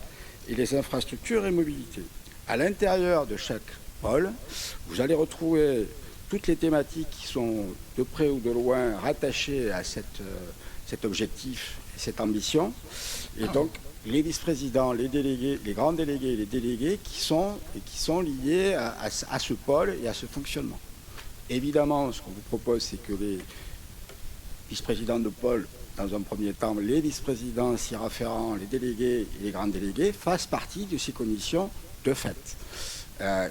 et les infrastructures et mobilité. à l'intérieur de chaque pôle, vous allez retrouver toutes les thématiques qui sont de près ou de loin rattachées à cet objectif et cette ambition. Et donc, les vice-présidents, les délégués, les grands délégués et les délégués qui sont liés à ce pôle et à ce fonctionnement. Évidemment, ce qu'on vous propose, c'est que les vice-présidents de pôle, dans un premier temps, les vice-présidents s'y rafférents, les délégués et les grands délégués fassent partie de ces commissions de fait.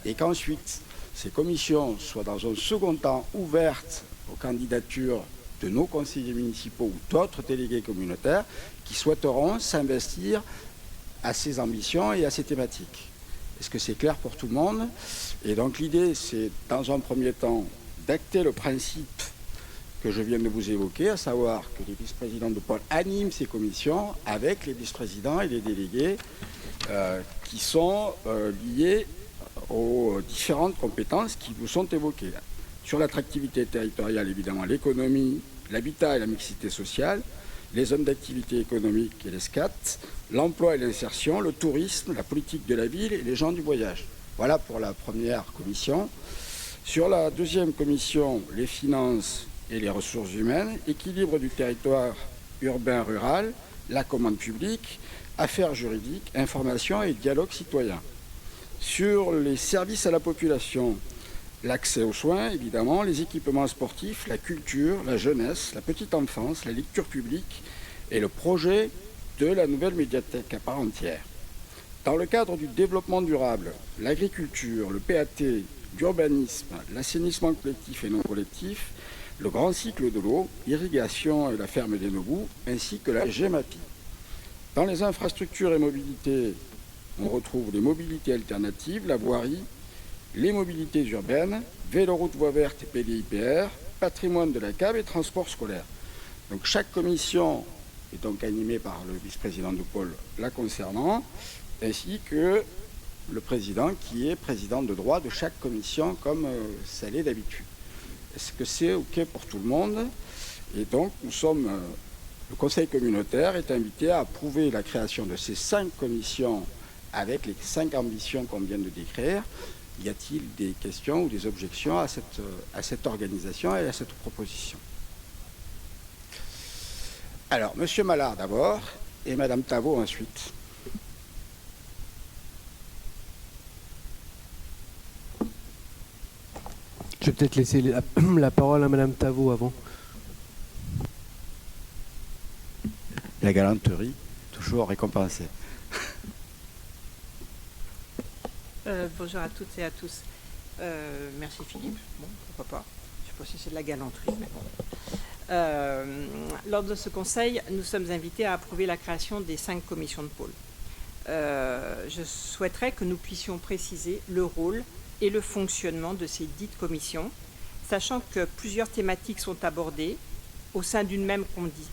Et qu'ensuite, ces commissions soient dans un second temps ouvertes aux candidatures de nos conseillers municipaux ou d'autres délégués communautaires qui souhaiteront s'investir à ces ambitions et à ces thématiques. Est-ce que c'est clair pour tout le monde? Et donc l'idée, c'est dans un premier temps d'acter le principe que je viens de vous évoquer, à savoir que les vice-présidents de pôle animent ces commissions avec les vice-présidents et les délégués qui sont liés aux différentes compétences qui vous sont évoquées. Sur l'attractivité territoriale, évidemment, l'économie, l'habitat et la mixité sociale, les zones d'activité économique et les SCAT, l'emploi et l'insertion, le tourisme, la politique de la ville et les gens du voyage. Voilà pour la première commission. Sur la deuxième commission, les finances et les ressources humaines, équilibre du territoire urbain-rural, la commande publique, affaires juridiques, information et dialogue citoyen. Sur les services à la population, l'accès aux soins, évidemment, les équipements sportifs, la culture, la jeunesse, la petite enfance, la lecture publique et le projet de la nouvelle médiathèque à part entière. Dans le cadre du développement durable, l'agriculture, le PAT, l'urbanisme, l'assainissement collectif et non collectif, le grand cycle de l'eau, l'irrigation et la ferme des Nobous, ainsi que la GEMAPI. Dans les infrastructures et mobilités, on retrouve les mobilités alternatives, la voirie, les mobilités urbaines, véloroute, voies vertes et PDIPR, patrimoine de la CAB et transport scolaire. Donc chaque commission est donc animée par le vice-président de pôle la concernant, ainsi que le président qui est président de droit de chaque commission comme ça l'est d'habitude. Est-ce que c'est OK pour tout le monde? Et donc le conseil communautaire est invité à approuver la création de ces 5 commissions avec les 5 ambitions qu'on vient de décrire. Y a-t-il des questions ou des objections à cette organisation et à cette proposition? Alors, M. Mallard d'abord et Mme Tavot ensuite. Je vais peut-être laisser la parole à Mme Tavot avant. La galanterie, toujours récompensée. Bonjour à toutes et à tous. Merci Philippe. Bon, pourquoi pas. Je ne sais pas si c'est de la galanterie, mais bon. Lors de ce conseil, nous sommes invités à approuver la création des 5 commissions de pôle. Je souhaiterais que nous puissions préciser le rôle et le fonctionnement de ces dites commissions, sachant que plusieurs thématiques sont abordées au sein d'une même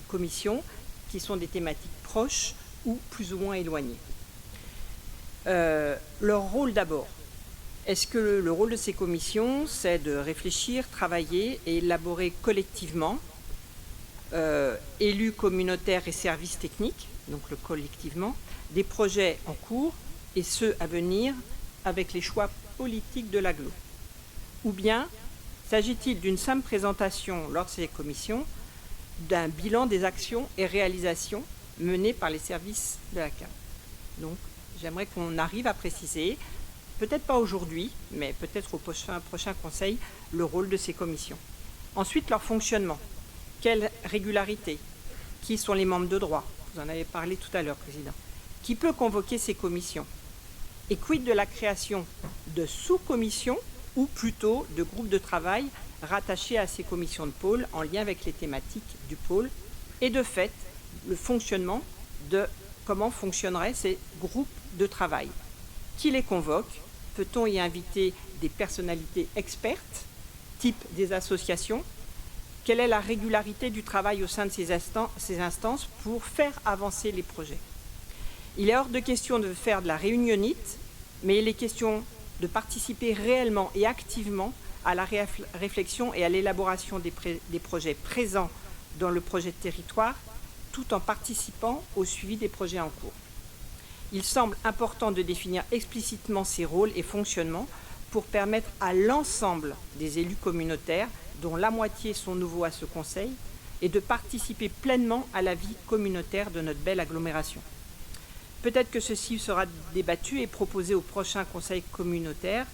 commission, qui sont des thématiques proches ou plus ou moins éloignées. Leur rôle d'abord. Est-ce que le rôle de ces commissions, c'est de réfléchir, travailler et élaborer collectivement, élus communautaires et services techniques, donc le collectivement, des projets en cours et ceux à venir avec les choix politiques de l'agglo? Ou bien s'agit-il d'une simple présentation lors de ces commissions d'un bilan des actions et réalisations menées par les services de la CAB? Donc, j'aimerais qu'on arrive à préciser, peut-être pas aujourd'hui, mais peut-être au prochain conseil, le rôle de ces commissions. Ensuite, leur fonctionnement. Quelle régularité? Qui sont les membres de droit? Vous en avez parlé tout à l'heure, Président. Qui peut convoquer ces commissions? Et quid de la création de sous-commissions ou plutôt de groupes de travail rattachés à ces commissions de pôle en lien avec les thématiques du pôle? Et de fait, le fonctionnement de comment fonctionneraient ces groupes de travail. Qui les convoque? Peut-on y inviter des personnalités expertes, type des associations? Quelle est la régularité du travail au sein de ces instances pour faire avancer les projets? Il est hors de question de faire de la réunionnite, mais il est question de participer réellement et activement à la réflexion et à l'élaboration des projets présents dans le projet de territoire, tout en participant au suivi des projets en cours. Il semble important de définir explicitement ces rôles et fonctionnements pour permettre à l'ensemble des élus communautaires, dont la moitié sont nouveaux à ce Conseil, et de participer pleinement à la vie communautaire de notre belle agglomération. Peut-être que ceci sera débattu et proposé au prochain Conseil communautaire,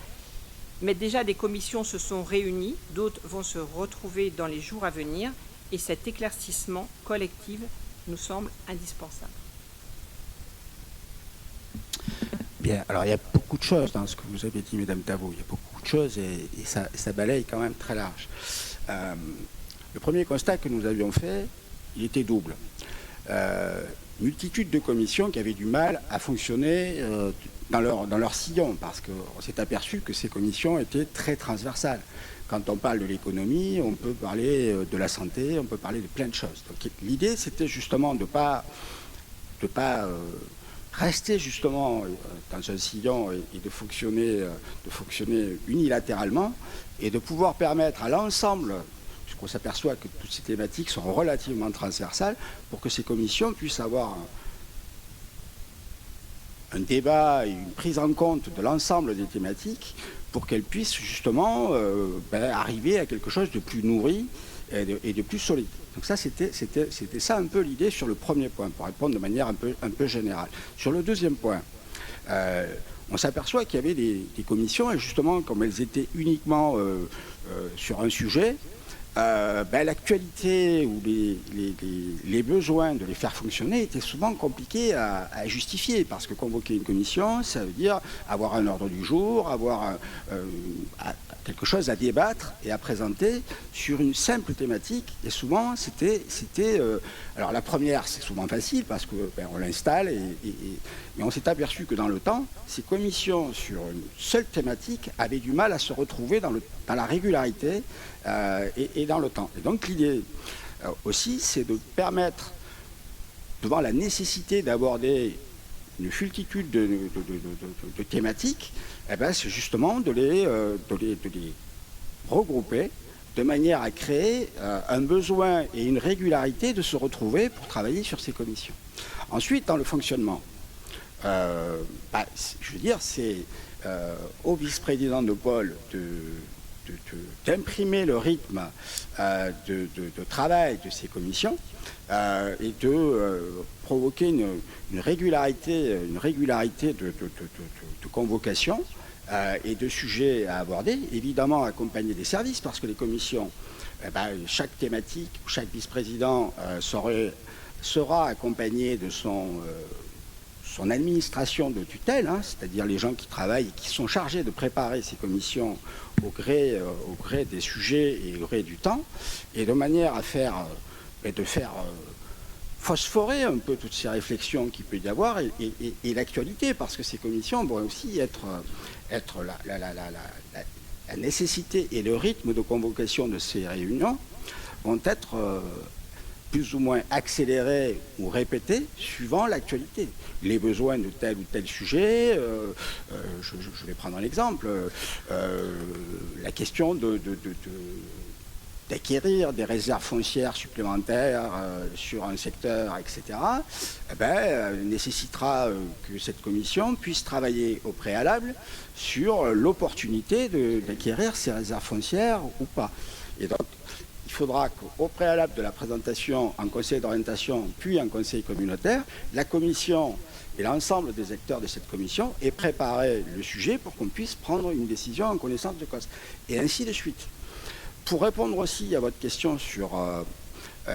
mais déjà des commissions se sont réunies, d'autres vont se retrouver dans les jours à venir, et cet éclaircissement collectif nous semble indispensable. Bien, alors il y a beaucoup de choses dans ce que vous avez dit, Mesdames Tavaux. Il y a beaucoup de choses et ça balaye quand même très large. Le premier constat que nous avions fait, il était double. Multitude de commissions qui avaient du mal à fonctionner dans leur sillon, parce qu'on s'est aperçu que ces commissions étaient très transversales. Quand on parle de l'économie, on peut parler de la santé, on peut parler de plein de choses. Donc l'idée, c'était justement de ne pas rester justement dans un sillon et de fonctionner unilatéralement et de pouvoir permettre à l'ensemble, puisqu'on s'aperçoit que toutes ces thématiques sont relativement transversales, pour que ces commissions puissent avoir un débat et une prise en compte de l'ensemble des thématiques pour qu'elles puissent justement arriver à quelque chose de plus nourri et de plus solide. Donc ça, c'était ça un peu l'idée sur le premier point, pour répondre de manière un peu générale. Sur le deuxième point, on s'aperçoit qu'il y avait des commissions, et justement, comme elles étaient uniquement sur un sujet, l'actualité ou les besoins de les faire fonctionner étaient souvent compliqués à justifier, parce que convoquer une commission, ça veut dire avoir un ordre du jour, avoir quelque chose à débattre et à présenter sur une simple thématique. Et souvent, alors la première, c'est souvent facile parce que on l'installe, mais on s'est aperçu que dans le temps, ces commissions sur une seule thématique avaient du mal à se retrouver dans la régularité et dans le temps. Et donc l'idée aussi, c'est de permettre, devant la nécessité d'aborder une multitude de thématiques, c'est justement de les regrouper de manière à créer un besoin et une régularité de se retrouver pour travailler sur ces commissions. Ensuite, dans le fonctionnement, je veux dire, c'est au vice-président de pôle d'imprimer le rythme de travail de ces commissions et de provoquer une régularité de convocation et de sujets à aborder, évidemment accompagner des services, parce que les commissions, chaque thématique, chaque vice-président sera accompagné de son administration de tutelle, c'est-à-dire les gens qui travaillent et qui sont chargés de préparer ces commissions au gré des sujets et au gré du temps, et de manière à faire phosphorer un peu toutes ces réflexions qu'il peut y avoir et l'actualité, parce que ces commissions vont aussi être la nécessité et le rythme de convocation de ces réunions vont être plus ou moins accélérés ou répétés suivant l'actualité. Les besoins de tel ou tel sujet, je vais prendre un exemple, la question d'acquérir des réserves foncières supplémentaires sur un secteur, etc., nécessitera que cette commission puisse travailler au préalable sur l'opportunité d'acquérir ces réserves foncières ou pas. Et donc, il faudra qu'au préalable de la présentation en conseil d'orientation, puis en conseil communautaire, la commission et l'ensemble des acteurs de cette commission aient préparé le sujet pour qu'on puisse prendre une décision en connaissance de cause. Et ainsi de suite. Pour répondre aussi à votre question sur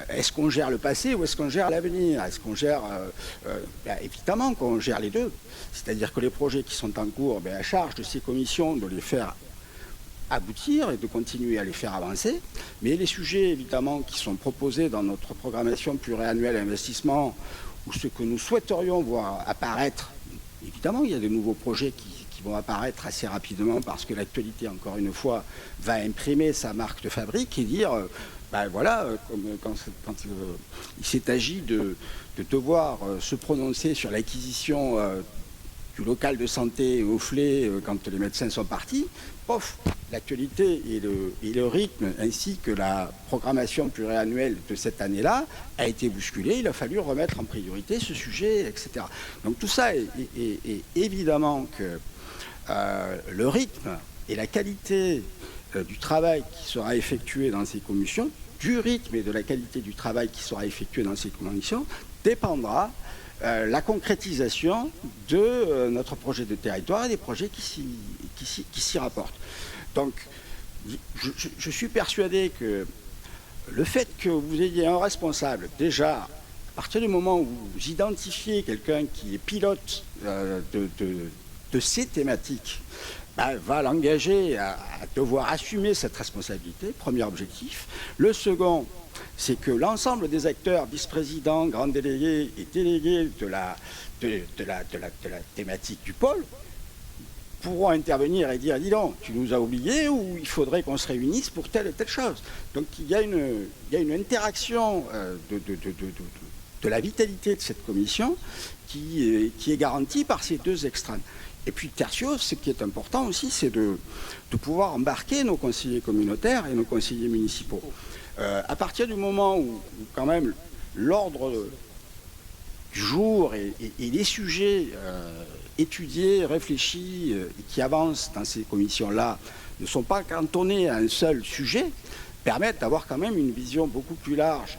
est-ce qu'on gère le passé ou est-ce qu'on gère l'avenir? Est-ce qu'on gère... évidemment qu'on gère les deux. C'est-à-dire que les projets qui sont en cours, à charge de ces commissions de les faire aboutir et de continuer à les faire avancer. Mais les sujets, évidemment, qui sont proposés dans notre programmation pluriannuelle d'investissement, ou ce que nous souhaiterions voir apparaître, évidemment, il y a de nouveaux projets qui vont apparaître assez rapidement parce que l'actualité, encore une fois, va imprimer sa marque de fabrique et dire, comme quand il s'est agi de devoir se prononcer sur l'acquisition du local de santé au flé quand les médecins sont partis, pof, l'actualité et le rythme ainsi que la programmation pluriannuelle de cette année-là a été bousculée. Il a fallu remettre en priorité ce sujet, etc. Donc tout ça est évidemment que le rythme et la qualité du travail qui sera effectué dans ces commissions, du rythme et de la qualité du travail qui sera effectué dans ces commissions, dépendra la concrétisation de notre projet de territoire et des projets qui s'y rapportent. Donc, je suis persuadé que le fait que vous ayez un responsable, déjà, à partir du moment où vous identifiez quelqu'un qui est pilote de ces thématiques, va l'engager à devoir assumer cette responsabilité, premier objectif. Le second, c'est que l'ensemble des acteurs, vice-présidents, grands délégués et délégués de la thématique du pôle, pourront intervenir et dire, dis donc, tu nous as oubliés ou il faudrait qu'on se réunisse pour telle et telle chose. Donc il y a une interaction de la vitalité de cette commission qui est garantie par ces deux extrêmes. Et puis tertio, ce qui est important aussi, c'est de pouvoir embarquer nos conseillers communautaires et nos conseillers municipaux. À partir du moment où quand même l'ordre du jour et les sujets étudiés, réfléchis et qui avancent dans ces commissions-là ne sont pas cantonnés à un seul sujet, permettent d'avoir quand même une vision beaucoup plus large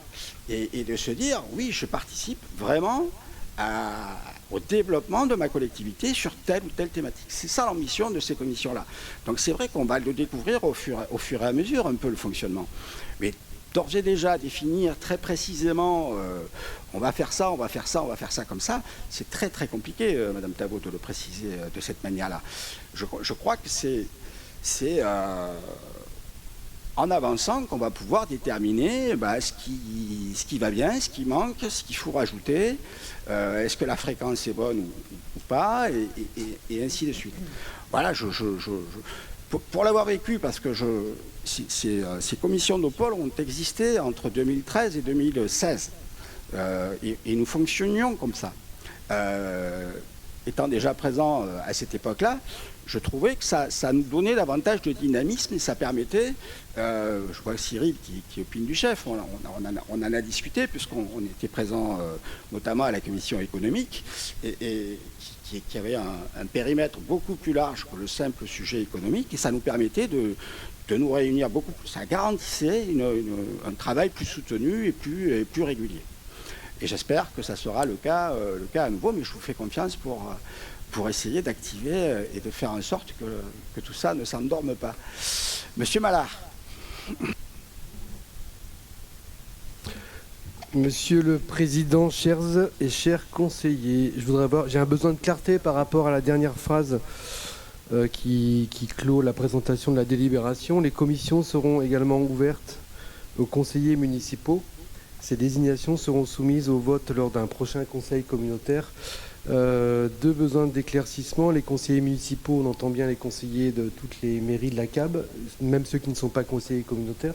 et de se dire, oui, je participe vraiment au développement de ma collectivité sur telle ou telle thématique. C'est ça l'ambition de ces commissions-là. Donc c'est vrai qu'on va le découvrir au fur et à mesure un peu le fonctionnement. Mais d'ores et déjà définir très précisément on va faire ça, on va faire ça, on va faire ça comme ça, c'est très très compliqué, Madame Tavot, de le préciser de cette manière-là. Je crois que c'est en avançant qu'on va pouvoir déterminer ce qui va bien, ce qui manque, ce qu'il faut rajouter, est-ce que la fréquence est bonne ou pas, et ainsi de suite. Voilà, pour l'avoir vécu, parce que ces commissions de pôle ont existé entre 2013 et 2016, et nous fonctionnions comme ça. Étant déjà présent à cette époque-là, je trouvais que ça nous donnait davantage de dynamisme et ça permettait, je vois Cyril qui opine du chef, on en a discuté puisqu'on était présent notamment à la commission économique et qui avait un périmètre beaucoup plus large que le simple sujet économique et ça nous permettait de nous réunir beaucoup plus, ça garantissait un travail plus soutenu et plus régulier. Et j'espère que ça sera le cas à nouveau, mais je vous fais confiance pour essayer d'activer et de faire en sorte que tout ça ne s'endorme pas. Monsieur Mallard. Monsieur le Président, chers et chers conseillers, j'ai un besoin de clarté par rapport à la dernière phrase qui clôt la présentation de la délibération. Les commissions seront également ouvertes aux conseillers municipaux. Ces désignations seront soumises au vote lors d'un prochain conseil communautaire. Deux besoins d'éclaircissement. Les conseillers municipaux, on entend bien les conseillers de toutes les mairies de la CAB, même ceux qui ne sont pas conseillers communautaires.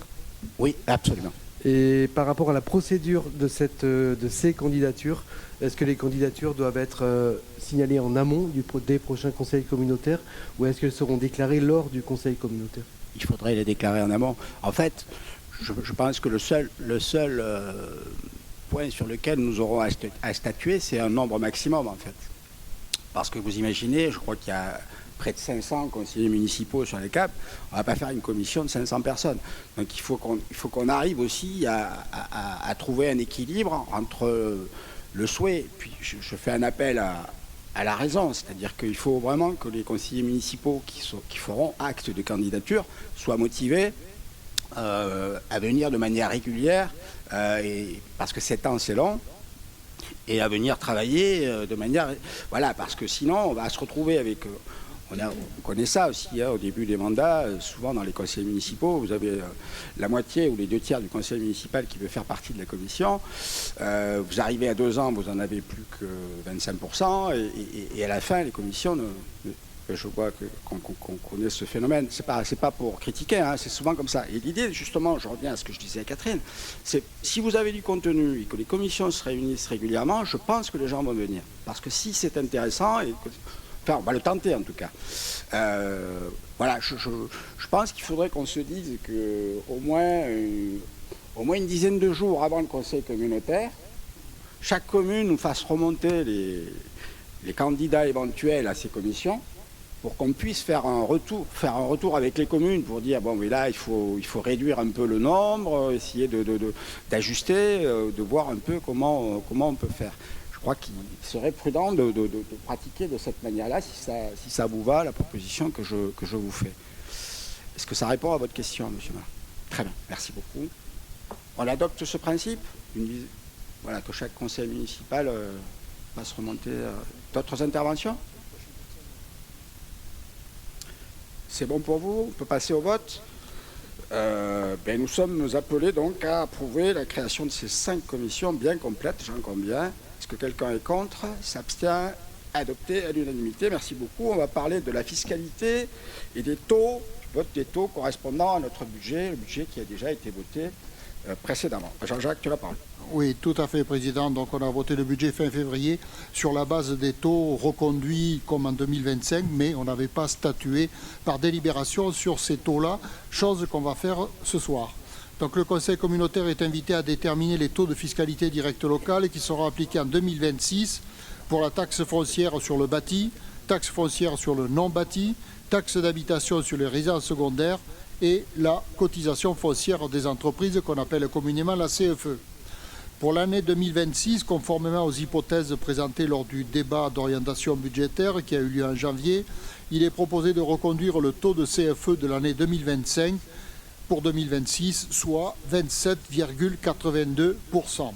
Oui, absolument. Et par rapport à la procédure de ces candidatures, est-ce que les candidatures doivent être signalées en amont des prochains conseils communautaires ou est-ce qu'elles seront déclarées lors du conseil communautaire? Il faudrait les déclarer en amont. En fait, je pense que le seul point sur lequel nous aurons à statuer, c'est un nombre maximum, en fait. Parce que vous imaginez, je crois qu'il y a près de 500 conseillers municipaux sur les CAP, on ne va pas faire une commission de 500 personnes. Donc il faut qu'on arrive aussi à trouver un équilibre entre le souhait, puis je fais un appel à la raison, c'est-à-dire qu'il faut vraiment que les conseillers municipaux qui feront acte de candidature soient motivés à venir de manière régulière, parce que 7 ans c'est long, et à venir travailler de manière... Voilà, parce que sinon on va se retrouver avec... On connaît ça aussi, au début des mandats, souvent dans les conseils municipaux, vous avez la moitié ou les 2 tiers du conseil municipal qui veut faire partie de la commission. Vous arrivez à 2 ans, vous n'en avez plus que 25%, et à la fin, les commissions, je vois qu'on connaît ce phénomène. C'est pas pour critiquer, hein, c'est souvent comme ça. Et l'idée, justement, je reviens à ce que je disais à Catherine, c'est si vous avez du contenu et que les commissions se réunissent régulièrement, je pense que les gens vont venir. Parce que si c'est intéressant... Enfin, on va le tenter en tout cas. Voilà, je pense qu'il faudrait qu'on se dise qu'au moins une dizaine de jours avant le conseil communautaire, chaque commune nous fasse remonter les candidats éventuels à ces commissions pour qu'on puisse faire un retour avec les communes pour dire bon mais là il faut réduire un peu le nombre, essayer d'ajuster, de voir un peu comment on peut faire. Je crois qu'il serait prudent de pratiquer de cette manière-là si ça vous va, la proposition que je vous fais. Est-ce que ça répond à votre question, monsieur Mar? Très bien, merci beaucoup. On adopte ce principe, voilà, que chaque conseil municipal va se remonter. D'autres interventions? C'est bon pour vous? On peut passer au vote. Nous sommes appelés donc à approuver la création de ces 5 commissions bien complètes, j'en conviens. Est-ce que quelqu'un est contre? S'abstient? Adopté à l'unanimité. Merci beaucoup. On va parler de la fiscalité et des taux, du vote des taux correspondant à notre budget, le budget qui a déjà été voté précédemment. Jean-Jacques, tu as la parole. Oui, tout à fait, Président. Donc on a voté le budget fin février sur la base des taux reconduits comme en 2025, mais on n'avait pas statué par délibération sur ces taux-là, chose qu'on va faire ce soir. Donc le Conseil communautaire est invité à déterminer les taux de fiscalité directe locale qui seront appliqués en 2026 pour la taxe foncière sur le bâti, taxe foncière sur le non-bâti, taxe d'habitation sur les résidences secondaires et la cotisation foncière des entreprises qu'on appelle communément la CFE. Pour l'année 2026, conformément aux hypothèses présentées lors du débat d'orientation budgétaire qui a eu lieu en janvier, il est proposé de reconduire le taux de CFE de l'année 2025 pour 2026, soit 27,82%.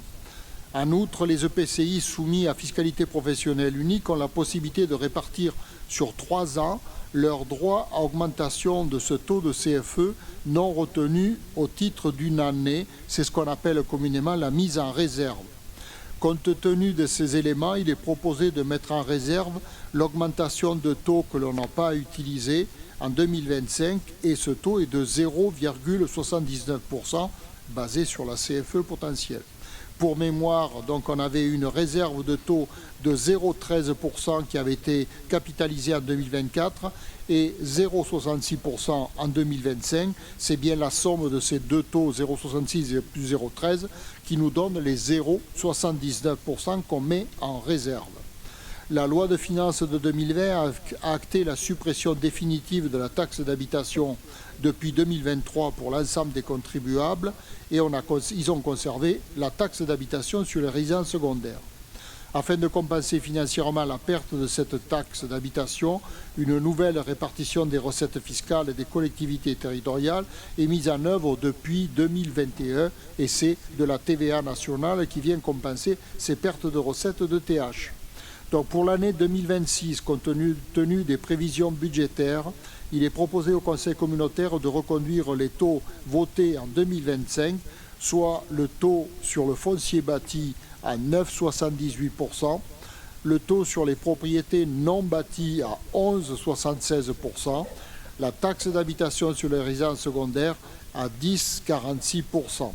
En outre, les EPCI soumis à fiscalité professionnelle unique ont la possibilité de répartir sur 3 ans leur droit à augmentation de ce taux de CFE non retenu au titre d'une année. C'est ce qu'on appelle communément la mise en réserve. Compte tenu de ces éléments, il est proposé de mettre en réserve l'augmentation de taux que l'on n'a pas utilisé en 2025 et ce taux est de 0,79% basé sur la CFE potentielle. Pour mémoire, donc, on avait une réserve de taux de 0,13% qui avait été capitalisée en 2024 et 0,66% en 2025. C'est bien la somme de ces deux taux, 0,66 et plus 0,13, qui nous donne les 0,79% qu'on met en réserve. La loi de finances de 2020 a acté la suppression définitive de la taxe d'habitation depuis 2023 pour l'ensemble des contribuables et ils ont conservé la taxe d'habitation sur les résidences secondaires. Afin de compenser financièrement la perte de cette taxe d'habitation, une nouvelle répartition des recettes fiscales des collectivités territoriales est mise en œuvre depuis 2021 et c'est de la TVA nationale qui vient compenser ces pertes de recettes de TH. Donc pour l'année 2026, compte tenu des prévisions budgétaires, il est proposé au Conseil communautaire de reconduire les taux votés en 2025, soit le taux sur le foncier bâti à 9,78%, le taux sur les propriétés non bâties à 11,76%, la taxe d'habitation sur les résidences secondaires à 10,46%.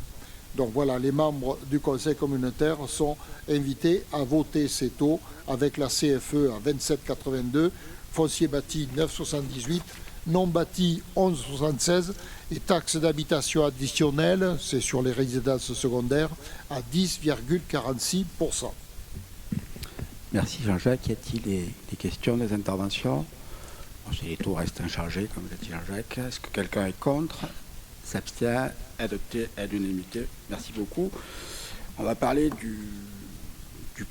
Donc voilà, les membres du Conseil communautaire sont invités à voter ces taux avec la CFE à 27,82, foncier bâti 9,78, non bâti 11,76 et taxe d'habitation additionnelle, c'est sur les résidences secondaires, à 10,46%. Merci Jean-Jacques. Y a-t-il des questions, des interventions? Si les taux restent inchangés, comme l'a dit Jean-Jacques, est-ce que quelqu'un est contre? S'abstient? Adopté à l'unanimité. Merci beaucoup. On va parler du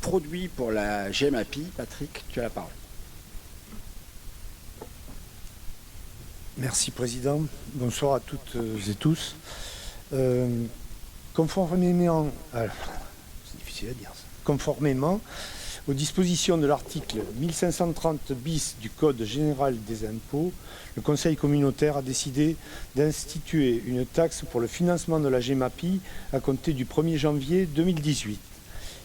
produit pour la GEMAPI. Patrick, tu as la parole. Merci Président. Bonsoir à toutes et tous. Conformément aux dispositions de l'article 1530 bis du Code général des impôts, le Conseil communautaire a décidé d'instituer une taxe pour le financement de la GEMAPI à compter du 1er janvier 2018.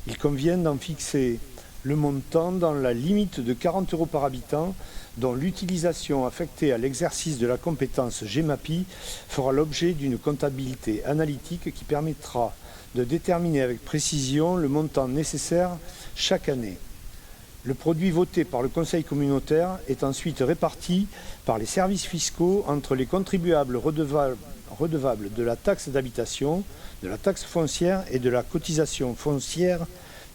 Il convient d'en fixer le montant dans la limite de 40 € par habitant, dont l'utilisation affectée à l'exercice de la compétence GEMAPI fera l'objet d'une comptabilité analytique qui permettra de déterminer avec précision le montant nécessaire chaque année. Le produit voté par le Conseil communautaire est ensuite réparti par les services fiscaux entre les contribuables redevables de la taxe d'habitation, de la taxe foncière et de la cotisation foncière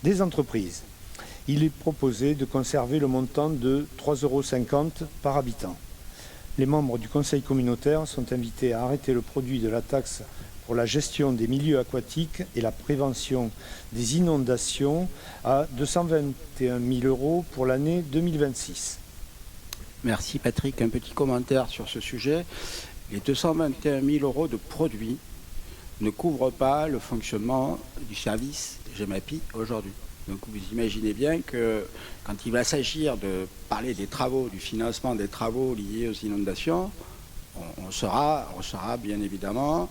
des entreprises. Il est proposé de conserver le montant de 3,50 € par habitant. Les membres du Conseil communautaire sont invités à arrêter le produit de la taxe pour la gestion des milieux aquatiques et la prévention des inondations à 221 000 € pour l'année 2026. Merci Patrick. Un petit commentaire sur ce sujet. Les 221 000 € de produits ne couvrent pas le fonctionnement du service GEMAPI aujourd'hui. Donc vous imaginez bien que quand il va s'agir de parler des travaux, du financement des travaux liés aux inondations, on sera bien évidemment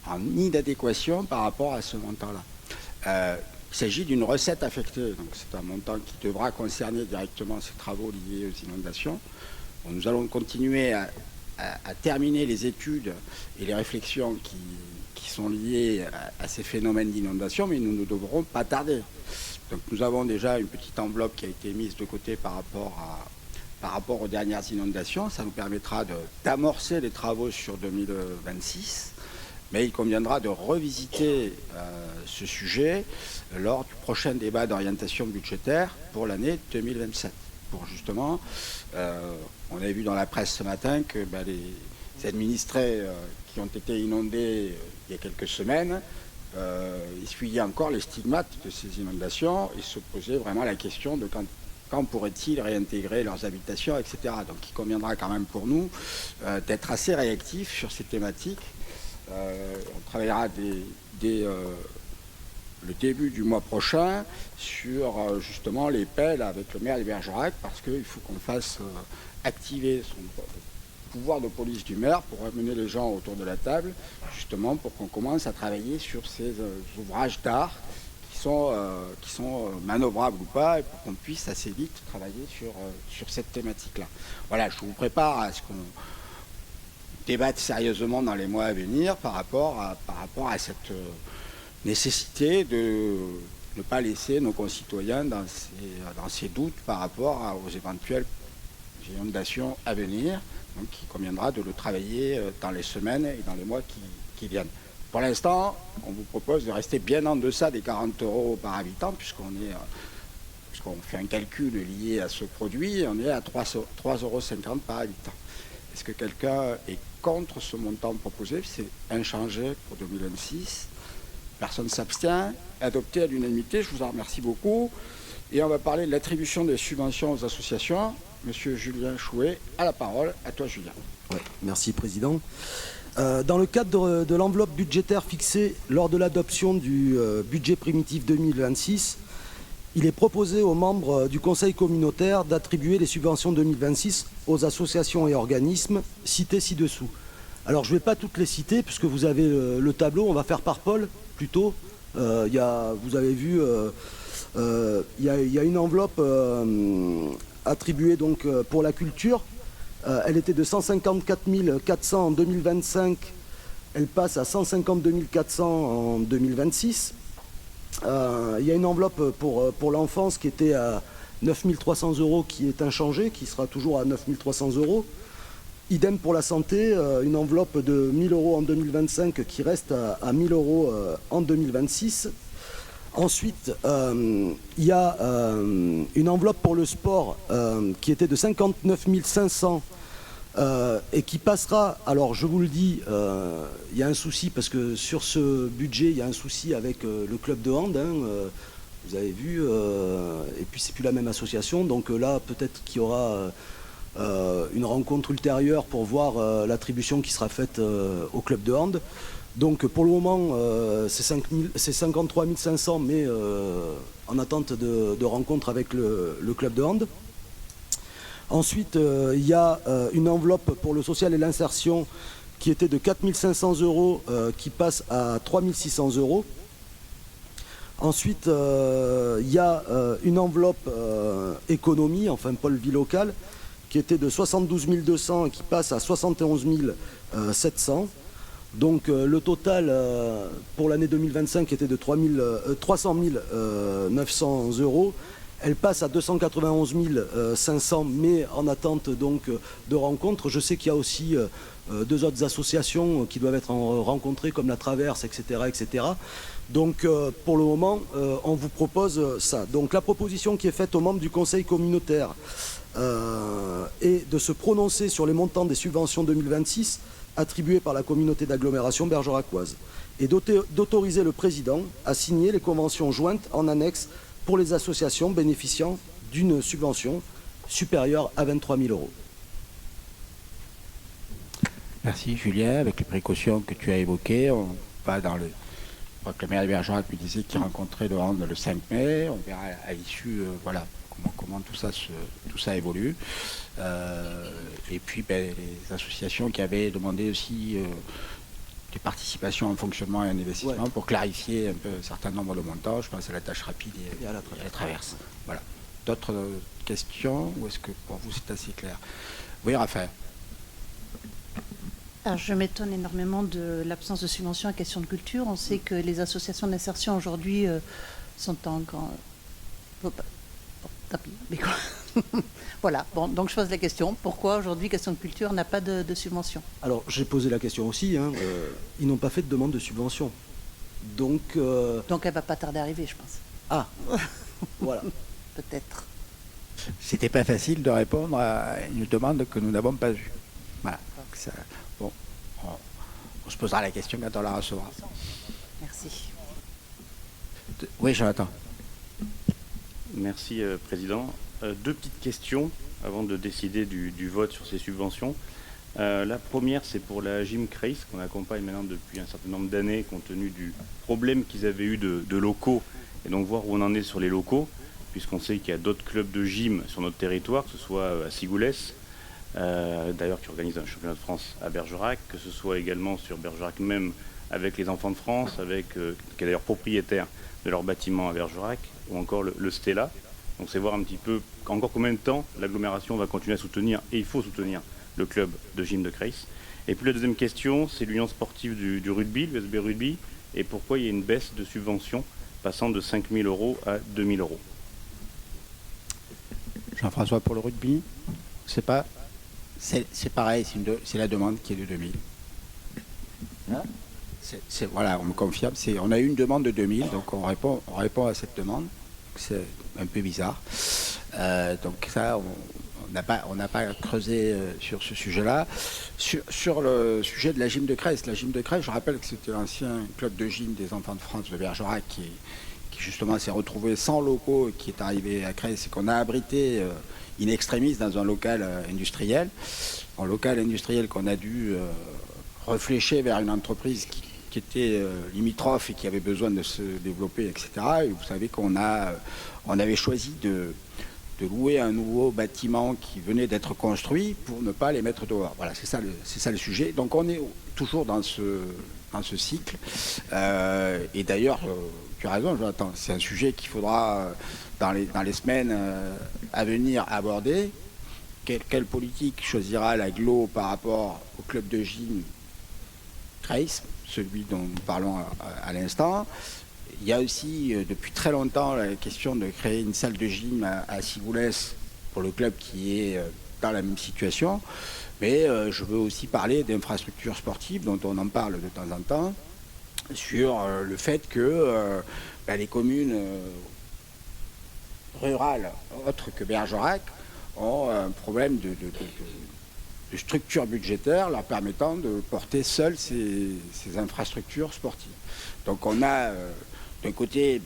en inadéquation par rapport à ce montant-là. Il s'agit d'une recette affectée, donc c'est un montant qui devra concerner directement ces travaux liés aux inondations. Bon, nous allons continuer à terminer les études et les réflexions qui sont liées à ces phénomènes d'inondation, mais nous ne devrons pas tarder. Donc nous avons déjà une petite enveloppe qui a été mise de côté par rapport aux dernières inondations. Ça nous permettra d'amorcer les travaux sur 2026, mais il conviendra de revisiter ce sujet lors du prochain débat d'orientation budgétaire pour l'année 2027. Pour justement, on a vu dans la presse ce matin que les administrés qui ont été inondés il y a quelques semaines essuyaient encore les stigmates de ces inondations et se posaient vraiment la question de quand pourraient-ils réintégrer leurs habitations, etc. Donc il conviendra quand même pour nous d'être assez réactifs sur ces thématiques. On travaillera dès le début du mois prochain sur justement les pelles avec le maire de Bergerac, parce qu'il faut qu'on fasse activer son pouvoir de police du maire pour amener les gens autour de la table, justement pour qu'on commence à travailler sur ces ouvrages d'art qui sont manœuvrables ou pas, et pour qu'on puisse assez vite travailler sur cette thématique-là. Voilà, je vous prépare à ce qu'on débatte sérieusement dans les mois à venir par rapport à cette nécessité de ne pas laisser nos concitoyens dans ces doutes par rapport aux éventuelles inondations à venir. Donc il conviendra de le travailler dans les semaines et dans les mois qui viennent. Pour l'instant, on vous propose de rester bien en deçà des 40 € par habitant, puisqu'on fait un calcul lié à ce produit, on est à 3,50 € par habitant. Est-ce que quelqu'un est contre ce montant proposé? C'est inchangé pour 2026. Personne ne s'abstient. Adopté à l'unanimité, je vous en remercie beaucoup. Et on va parler de l'attribution des subventions aux associations. Monsieur Julien Chouet a la parole. À toi, Julien. Ouais, merci, Président. Dans le cadre de l'enveloppe budgétaire fixée lors de l'adoption du budget primitif 2026, il est proposé aux membres du Conseil communautaire d'attribuer les subventions 2026 aux associations et organismes cités ci-dessous. Alors, je ne vais pas toutes les citer, puisque vous avez le tableau. On va faire par pôle, plutôt. Vous avez vu, il y a une enveloppe attribuée donc, pour la culture. Elle était de 154 400 en 2025. Elle passe à 152 400 en 2026. Il y a une enveloppe pour l'enfance qui était à 9 300 € qui est inchangée, qui sera toujours à 9 300 €. Idem pour la santé, une enveloppe de 1 000 € en 2025 qui reste à 1 000 € en 2026. Ensuite, il y a une enveloppe pour le sport qui était de 59 500 et qui passera, alors je vous le dis, il y a un souci parce que sur ce budget, il y a un souci avec le club de hand, vous avez vu, et puis c'est plus la même association, donc là peut-être qu'il y aura une rencontre ultérieure pour voir l'attribution qui sera faite au club de hand. Donc pour le moment, c'est 53 500, mais en attente de rencontre avec le club de hand. Ensuite, il y a une enveloppe pour le social et l'insertion qui était de 4 500 € qui passe à 3 600 €. Ensuite, il y a une enveloppe économie, enfin pôle vie locale, qui était de 72 200 et qui passe à 71 700. Donc le total pour l'année 2025 était de 300 900 €. Elle passe à 291 500, mais en attente donc de rencontres. Je sais qu'il y a aussi 2 autres associations qui doivent être rencontrées, comme la Traverse, etc. etc. Donc pour le moment, on vous propose ça. Donc la proposition qui est faite aux membres du Conseil communautaire est de se prononcer sur les montants des subventions 2026 attribuées par la communauté d'agglomération bergeracoise et d'autoriser le président à signer les conventions jointes en annexe pour les associations bénéficiant d'une subvention supérieure à 23 000 €. Merci Julien, avec les précautions que tu as évoquées, on va dans le... Je crois que le maire de Bergerac lui disait qu'il rencontrait le RAND le 5 mai, on verra à l'issue voilà, comment tout ça évolue. Et puis les associations qui avaient demandé aussi des participations en fonctionnement et en investissement pour clarifier un peu un certain nombre de montants, je pense à la tâche rapide et à la traverse. Voilà. D'autres questions ou est-ce que pour vous c'est assez clair? Oui, Raphaël. Alors, je m'étonne énormément de l'absence de subventions à question de culture. On sait que les associations d'insertion aujourd'hui sont en grand... Tant pis, mais quoi. Voilà, bon, donc je pose la question. Pourquoi aujourd'hui, question de culture n'a pas de subvention? Alors, j'ai posé la question aussi. Ils n'ont pas fait de demande de subvention. Donc elle ne va pas tarder à arriver, je pense. Ah, voilà. Peut-être. C'était pas facile de répondre à une demande que nous n'avons pas eue. Voilà. Ça, bon, on se posera la question quand on la recevra. Merci. Oui, Jonathan. Merci, Président. 2 petites questions avant de décider du vote sur ces subventions. La première, c'est pour la Gym Kreis, qu'on accompagne maintenant depuis un certain nombre d'années, compte tenu du problème qu'ils avaient eu de locaux, et donc voir où on en est sur les locaux, puisqu'on sait qu'il y a d'autres clubs de gym sur notre territoire, que ce soit à Sigoulès, d'ailleurs qui organise un championnat de France à Bergerac, que ce soit également sur Bergerac même avec les Enfants de France, qui est d'ailleurs propriétaire de leur bâtiment à Bergerac, ou encore le Stella. Donc c'est voir un petit peu encore combien de temps l'agglomération va continuer à soutenir, et il faut soutenir le club de gym de Kreis. Et puis la deuxième question, c'est l'union sportive du rugby, le USB Rugby, et pourquoi il y a une baisse de subvention passant de 5 000 € à 2 000 €. Jean-François, pour le rugby, c'est pareil, c'est la demande qui est de 2000. Voilà, on me confirme. On a eu une demande de 2000, donc on répond à cette demande. C'est un peu bizarre. Donc ça, on n'a pas creusé sur ce sujet-là. Sur le sujet de la gym de Kreis, je rappelle que c'était l'ancien club de gym des Enfants de France de Bergerac qui justement s'est retrouvé sans locaux, qui est arrivé à Kreis et qu'on a abrité in extremis dans un local industriel. Un local industriel qu'on a dû réfléchir vers une entreprise qui était limitrophe et qui avait besoin de se développer, etc. Et vous savez qu'on avait choisi de louer un nouveau bâtiment qui venait d'être construit pour ne pas les mettre dehors. Voilà, c'est ça le sujet. Donc on est toujours dans ce cycle. Et d'ailleurs, tu as raison, Jonathan, c'est un sujet qu'il faudra, dans les semaines à venir, aborder. Quelle politique choisira l'agglo par rapport au club de gym Kreis, celui dont nous parlons à l'instant. Il y a aussi depuis très longtemps la question de créer une salle de gym à Sigoulès pour le club qui est dans la même situation. Mais je veux aussi parler d'infrastructures sportives dont on en parle de temps en temps, sur le fait que les communes rurales autres que Bergerac ont un problème de structure budgétaire leur permettant de porter seules ces infrastructures sportives. Donc on a d'un côté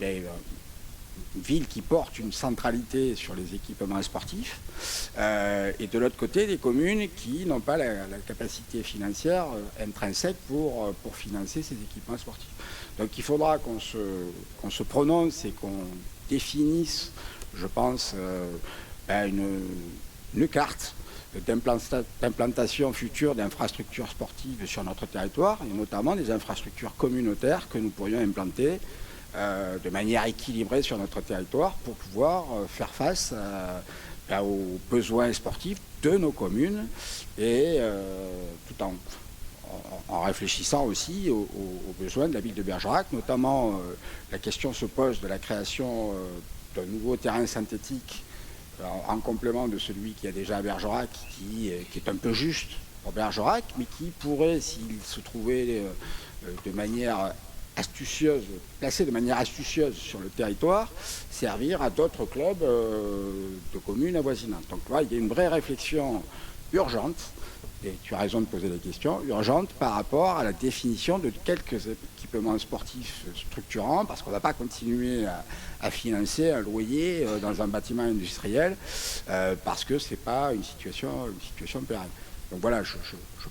une ville qui porte une centralité sur les équipements sportifs et de l'autre côté des communes qui n'ont pas la capacité financière intrinsèque pour financer ces équipements sportifs. Donc il faudra qu'on se prononce et qu'on définisse, je pense, une carte d'implantation future d'infrastructures sportives sur notre territoire, et notamment des infrastructures communautaires que nous pourrions implanter de manière équilibrée sur notre territoire pour pouvoir faire face aux besoins sportifs de nos communes et tout en réfléchissant aussi aux besoins de la ville de Bergerac. Notamment, la question se pose de la création d'un nouveau terrain synthétique en complément de celui qu'il y a déjà à Bergerac, qui est un peu juste pour Bergerac, mais qui pourrait, s'il se trouvait de manière astucieuse, placé de manière astucieuse sur le territoire, servir à d'autres clubs de communes avoisinantes. Donc là, il y a une vraie réflexion urgente, et tu as raison de poser la question, urgente par rapport à la définition de quelques équipements sportifs structurants, parce qu'on ne va pas continuer à financer un loyer dans un bâtiment industriel, parce que ce n'est pas une situation pérenne. Donc voilà, je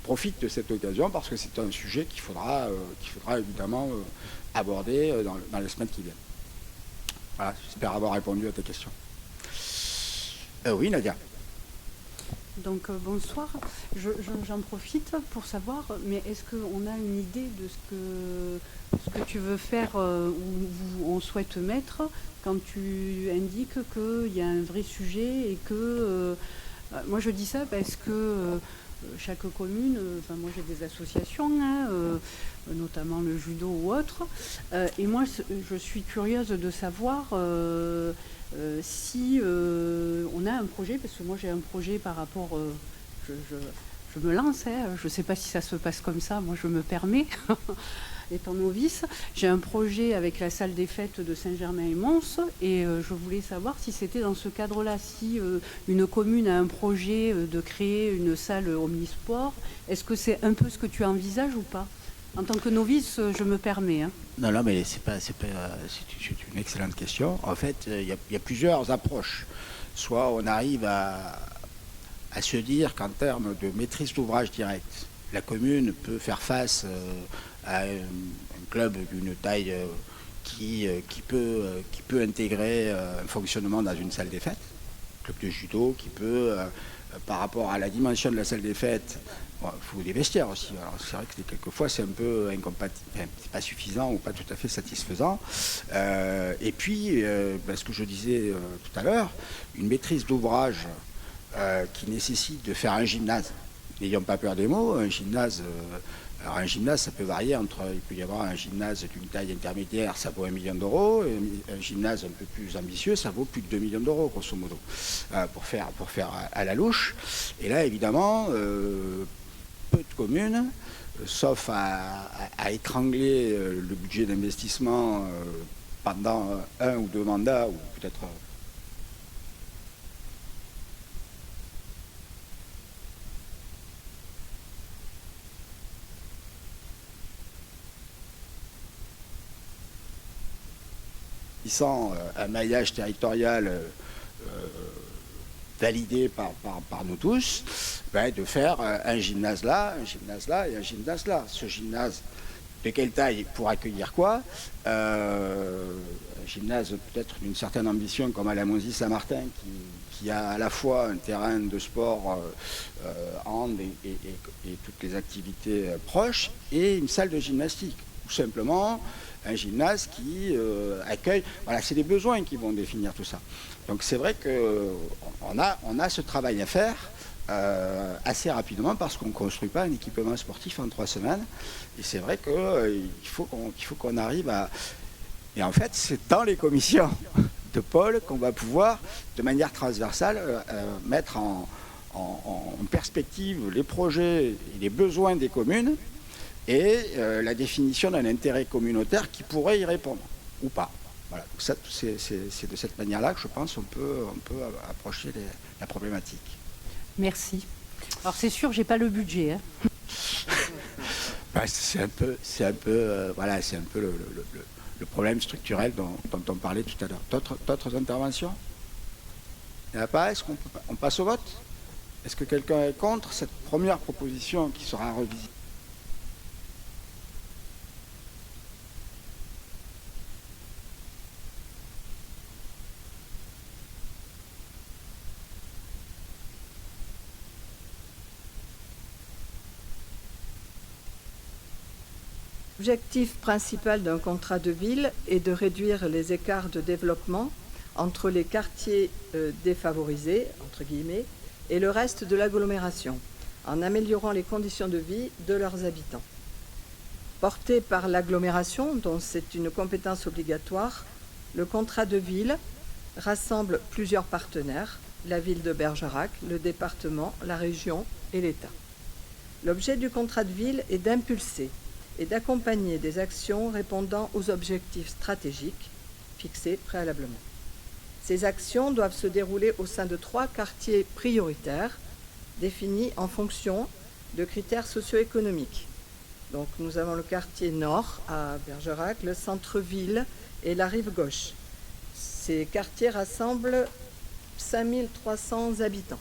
profite de cette occasion parce que c'est un sujet qu'il faudra évidemment aborder dans les semaines qui viennent. Voilà, j'espère avoir répondu à tes questions. Oui, Nadia. Donc bonsoir, j'en profite pour savoir, mais est-ce qu'on a une idée de ce que tu veux faire où on souhaite mettre quand tu indiques qu'il y a un vrai sujet et que... moi je dis ça parce que chaque commune, moi j'ai des associations, notamment le judo ou autre, et moi je suis curieuse de savoir si on a un projet, parce que moi j'ai un projet par rapport, je me lance, je ne sais pas si ça se passe comme ça, moi je me permets, étant novice, j'ai un projet avec la salle des fêtes de Saint-Germain-et-Mons, et je voulais savoir si c'était dans ce cadre-là, si une commune a un projet de créer une salle omnisport, est-ce que c'est un peu ce que tu envisages ou pas? En tant que novice, je me permets. Non, mais c'est une excellente question. En fait, il y a plusieurs approches. Soit on arrive à se dire qu'en termes de maîtrise d'ouvrage direct, la commune peut faire face à un club d'une taille qui peut intégrer un fonctionnement dans une salle des fêtes, club de judo qui peut, par rapport à la dimension de la salle des fêtes, il faut des vestiaires aussi. Alors c'est vrai que quelquefois c'est un peu incompatible, c'est pas suffisant ou pas tout à fait satisfaisant. Et puis, ce que je disais tout à l'heure, une maîtrise d'ouvrage qui nécessite de faire un gymnase. N'ayons pas peur des mots, un gymnase. Alors un gymnase, ça peut varier il peut y avoir un gymnase d'une taille intermédiaire, ça vaut 1 million d'euros, et un gymnase un peu plus ambitieux, ça vaut plus de 2 millions d'euros, grosso modo, pour faire à la louche. Et là, évidemment, peu de communes, sauf à étrangler le budget d'investissement pendant 1 ou 2 mandats, ou peut-être... un maillage territorial validé par nous tous, de faire un gymnase là et un gymnase là. Ce gymnase, de quelle taille pour accueillir quoi? Un gymnase peut-être d'une certaine ambition comme à la Monzy-Saint-Martin qui a à la fois un terrain de sport hand et toutes les activités proches et une salle de gymnastique. Tout simplement un gymnase qui accueille... Voilà, c'est les besoins qui vont définir tout ça. Donc c'est vrai qu'on a ce travail à faire assez rapidement parce qu'on ne construit pas un équipement sportif en 3 semaines. Et c'est vrai qu'il faut qu'on arrive à... Et en fait, c'est dans les commissions de Paul qu'on va pouvoir, de manière transversale, mettre en perspective les projets et les besoins des communes et la définition d'un intérêt communautaire qui pourrait y répondre, ou pas. Voilà. Donc ça, c'est de cette manière-là que je pense qu'on peut approcher la problématique. Merci. Alors c'est sûr, j'ai pas le budget. C'est un peu le problème structurel dont on parlait tout à l'heure. D'autres interventions? Il n'y en a pas? Est-ce qu'on passe au vote? Est-ce que quelqu'un est contre cette première proposition qui sera revisitée? L'objectif principal d'un contrat de ville est de réduire les écarts de développement entre les quartiers défavorisés, entre guillemets, et le reste de l'agglomération, en améliorant les conditions de vie de leurs habitants. Porté par l'agglomération, dont c'est une compétence obligatoire, le contrat de ville rassemble plusieurs partenaires, la ville de Bergerac, le département, la région et l'État. L'objet du contrat de ville est d'impulser et d'accompagner des actions répondant aux objectifs stratégiques fixés préalablement. Ces actions doivent se dérouler au sein de 3 quartiers prioritaires définis en fonction de critères socio-économiques. Donc nous avons le quartier nord à Bergerac, le centre-ville et la rive gauche. Ces quartiers rassemblent 5300 habitants.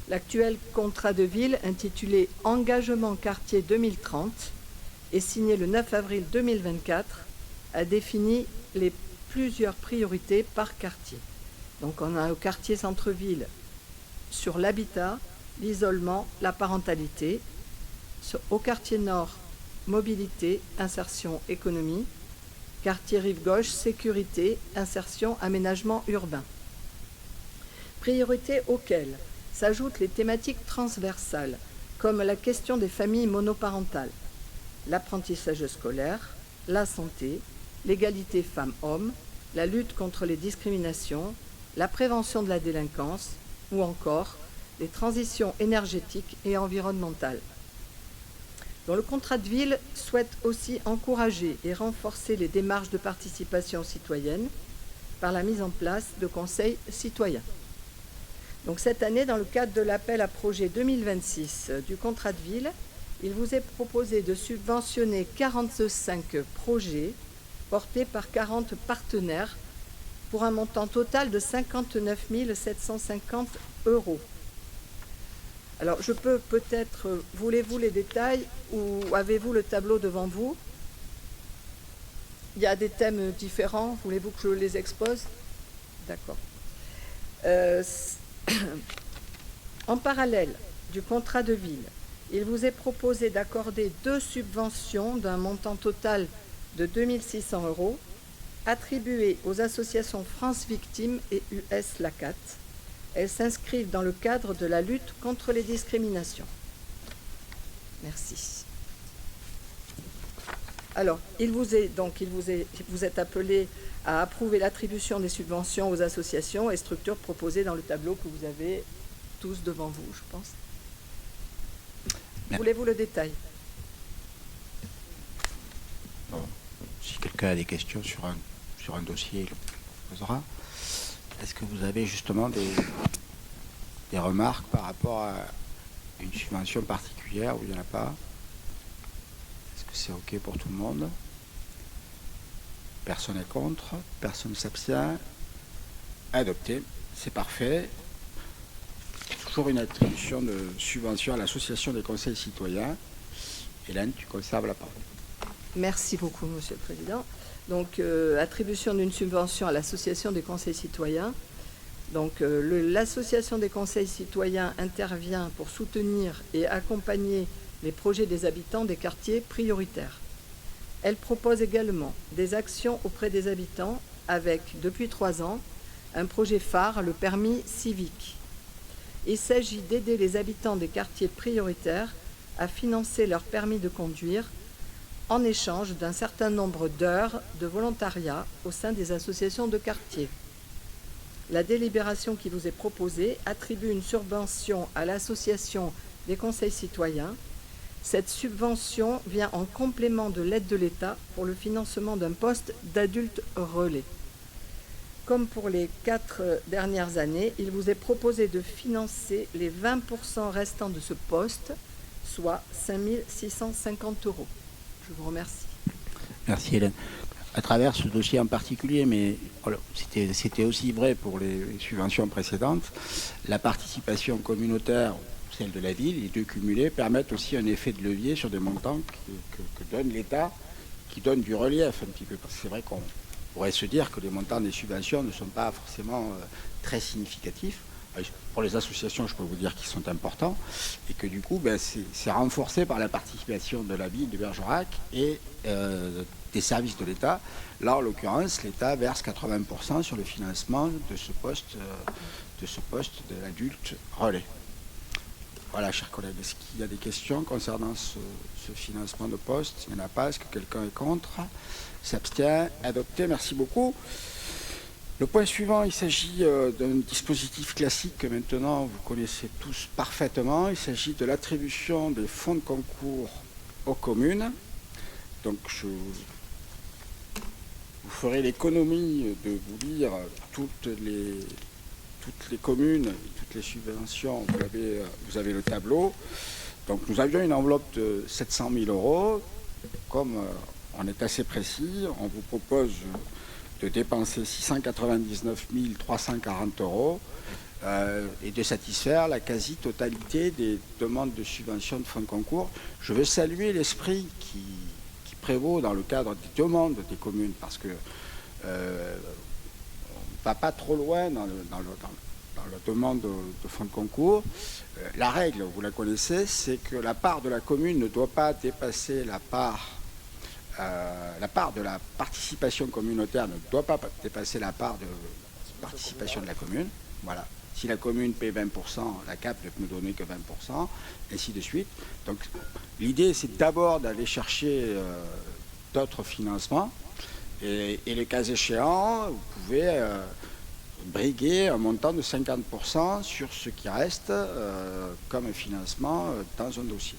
L'actuel contrat de ville intitulé « Engagement quartier 2030 » et signé le 9 avril 2024 a défini les plusieurs priorités par quartier. Donc on a au quartier centre-ville sur l'habitat, l'isolement, la parentalité. Au quartier nord, mobilité, insertion, économie. Quartier rive gauche, sécurité, insertion, aménagement urbain. Priorités auxquelles s'ajoutent les thématiques transversales, comme la question des familles monoparentales, l'apprentissage scolaire, la santé, l'égalité femmes-hommes, la lutte contre les discriminations, la prévention de la délinquance ou encore les transitions énergétiques et environnementales. Donc, le contrat de ville souhaite aussi encourager et renforcer les démarches de participation citoyenne par la mise en place de conseils citoyens. Donc, cette année, dans le cadre de l'appel à projet 2026 du contrat de ville, il vous est proposé de subventionner 45 projets portés par 40 partenaires pour un montant total de 59 750 €. Alors, je peux peut-être, voulez-vous les détails ou avez-vous le tableau devant vous? Il y a des thèmes différents, voulez-vous que je les expose? D'accord. En parallèle du contrat de ville, il vous est proposé d'accorder 2 subventions d'un montant total de 2 600 € attribuées aux associations France Victimes et US LACAT. Elles s'inscrivent dans le cadre de la lutte contre les discriminations. Merci. Alors, vous êtes appelé à approuver l'attribution des subventions aux associations et structures proposées dans le tableau que vous avez tous devant vous, je pense. Voulez-vous le détail? Bon, si quelqu'un a des questions sur un dossier, il le posera. Est-ce que vous avez justement des remarques par rapport à une subvention particulière ou il n'y en a pas? Est-ce que c'est OK pour tout le monde? Personne n'est contre, personne ne s'abstient. Adopté, c'est parfait. Toujours une attribution de subvention à l'association des conseils citoyens. Hélène, tu conserves la parole. Merci beaucoup, Monsieur le Président. Donc, attribution d'une subvention à l'association des conseils citoyens. Donc, l'association des conseils citoyens intervient pour soutenir et accompagner les projets des habitants des quartiers prioritaires. Elle propose également des actions auprès des habitants avec, depuis 3 ans, un projet phare, le permis civique. Il s'agit d'aider les habitants des quartiers prioritaires à financer leur permis de conduire en échange d'un certain nombre d'heures de volontariat au sein des associations de quartier. La délibération qui vous est proposée attribue une subvention à l'association des conseils citoyens. Cette subvention vient en complément de l'aide de l'État pour le financement d'un poste d'adulte relais. Comme pour les 4 dernières années, il vous est proposé de financer les 20% restants de ce poste, soit 5 650 €. Je vous remercie. Merci Hélène. À travers ce dossier en particulier, mais c'était aussi vrai pour les subventions précédentes, la participation communautaire, celle de la ville, les deux cumulés, permettent aussi un effet de levier sur des montants que donne l'État, qui donne du relief un petit peu. Parce que c'est vrai qu'on pourrait se dire que les montants des subventions ne sont pas forcément très significatifs. Pour les associations, je peux vous dire qu'ils sont importants et que du coup, c'est renforcé par la participation de la ville de Bergerac et des services de l'État. Là, en l'occurrence, l'État verse 80% sur le financement de ce poste de l'adulte relais. Voilà, chers collègues, est-ce qu'il y a des questions concernant ce financement de poste? Il n'y en a pas. Est-ce que quelqu'un est contre? S'abstient? Adopté. Merci beaucoup. Le point suivant, il s'agit d'un dispositif classique que maintenant vous connaissez tous parfaitement. Il s'agit de l'attribution des fonds de concours aux communes. Donc je vous ferai l'économie de vous lire toutes les communes, toutes les subventions. Vous avez le tableau. Donc nous avions une enveloppe de 700 000 euros. Comme on est assez précis, on vous propose de dépenser 699 340 euros et de satisfaire la quasi-totalité des demandes de subventions de fonds de concours. Je veux saluer l'esprit qui prévaut dans le cadre des demandes des communes, parce que on ne va pas trop loin dans la demande de fonds de concours. La règle, vous la connaissez, c'est que la part de la commune ne doit pas dépasser la part de la participation communautaire ne doit pas dépasser la part de participation de la commune. Voilà. Si la commune paie 20%, la CAP ne peut me donner que 20%, ainsi de suite. Donc l'idée, c'est d'abord d'aller chercher d'autres financements. Et le cas échéant, vous pouvez briguer un montant de 50% sur ce qui reste comme financement dans un dossier.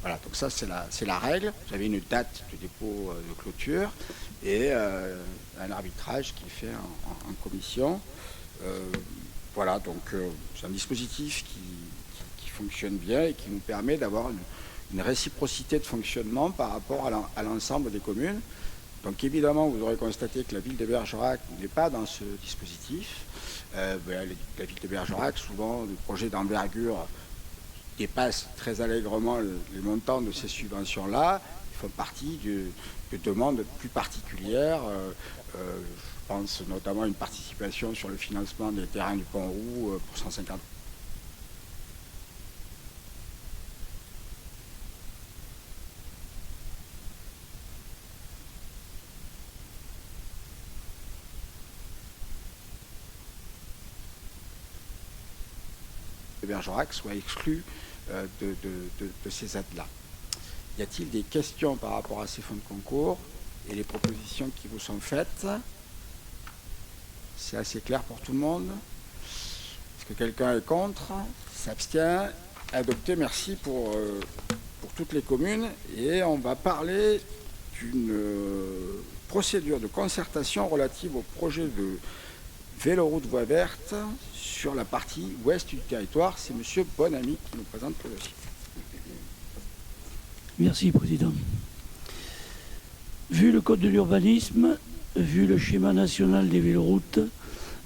Voilà, donc ça c'est la règle. Vous avez une date de dépôt de clôture et un arbitrage qui est fait en commission. Voilà, donc c'est un dispositif qui fonctionne bien et qui nous permet d'avoir une réciprocité de fonctionnement par rapport à l'ensemble des communes. Donc évidemment, vous aurez constaté que la ville de Bergerac n'est pas dans ce dispositif. La ville de Bergerac, souvent, le projet d'envergure dépasse très allègrement les montants de ces subventions-là. Ils font partie de demandes plus particulières. Je pense notamment à une participation sur le financement des terrains du Pont-Roux pour 150. Bergerac soit exclu de ces aides-là. Y a-t-il des questions par rapport à ces fonds de concours et les propositions qui vous sont faites? C'est assez clair pour tout le monde. Est-ce que quelqu'un est contre? S'abstient? Adopté, merci pour toutes les communes. Et on va parler d'une procédure de concertation relative au projet de véloroute voie verte sur la partie ouest du territoire. C'est M. Bonamy qui nous présente le dossier. Merci, Président. Vu le Code de l'urbanisme, vu le schéma national des véloroutes,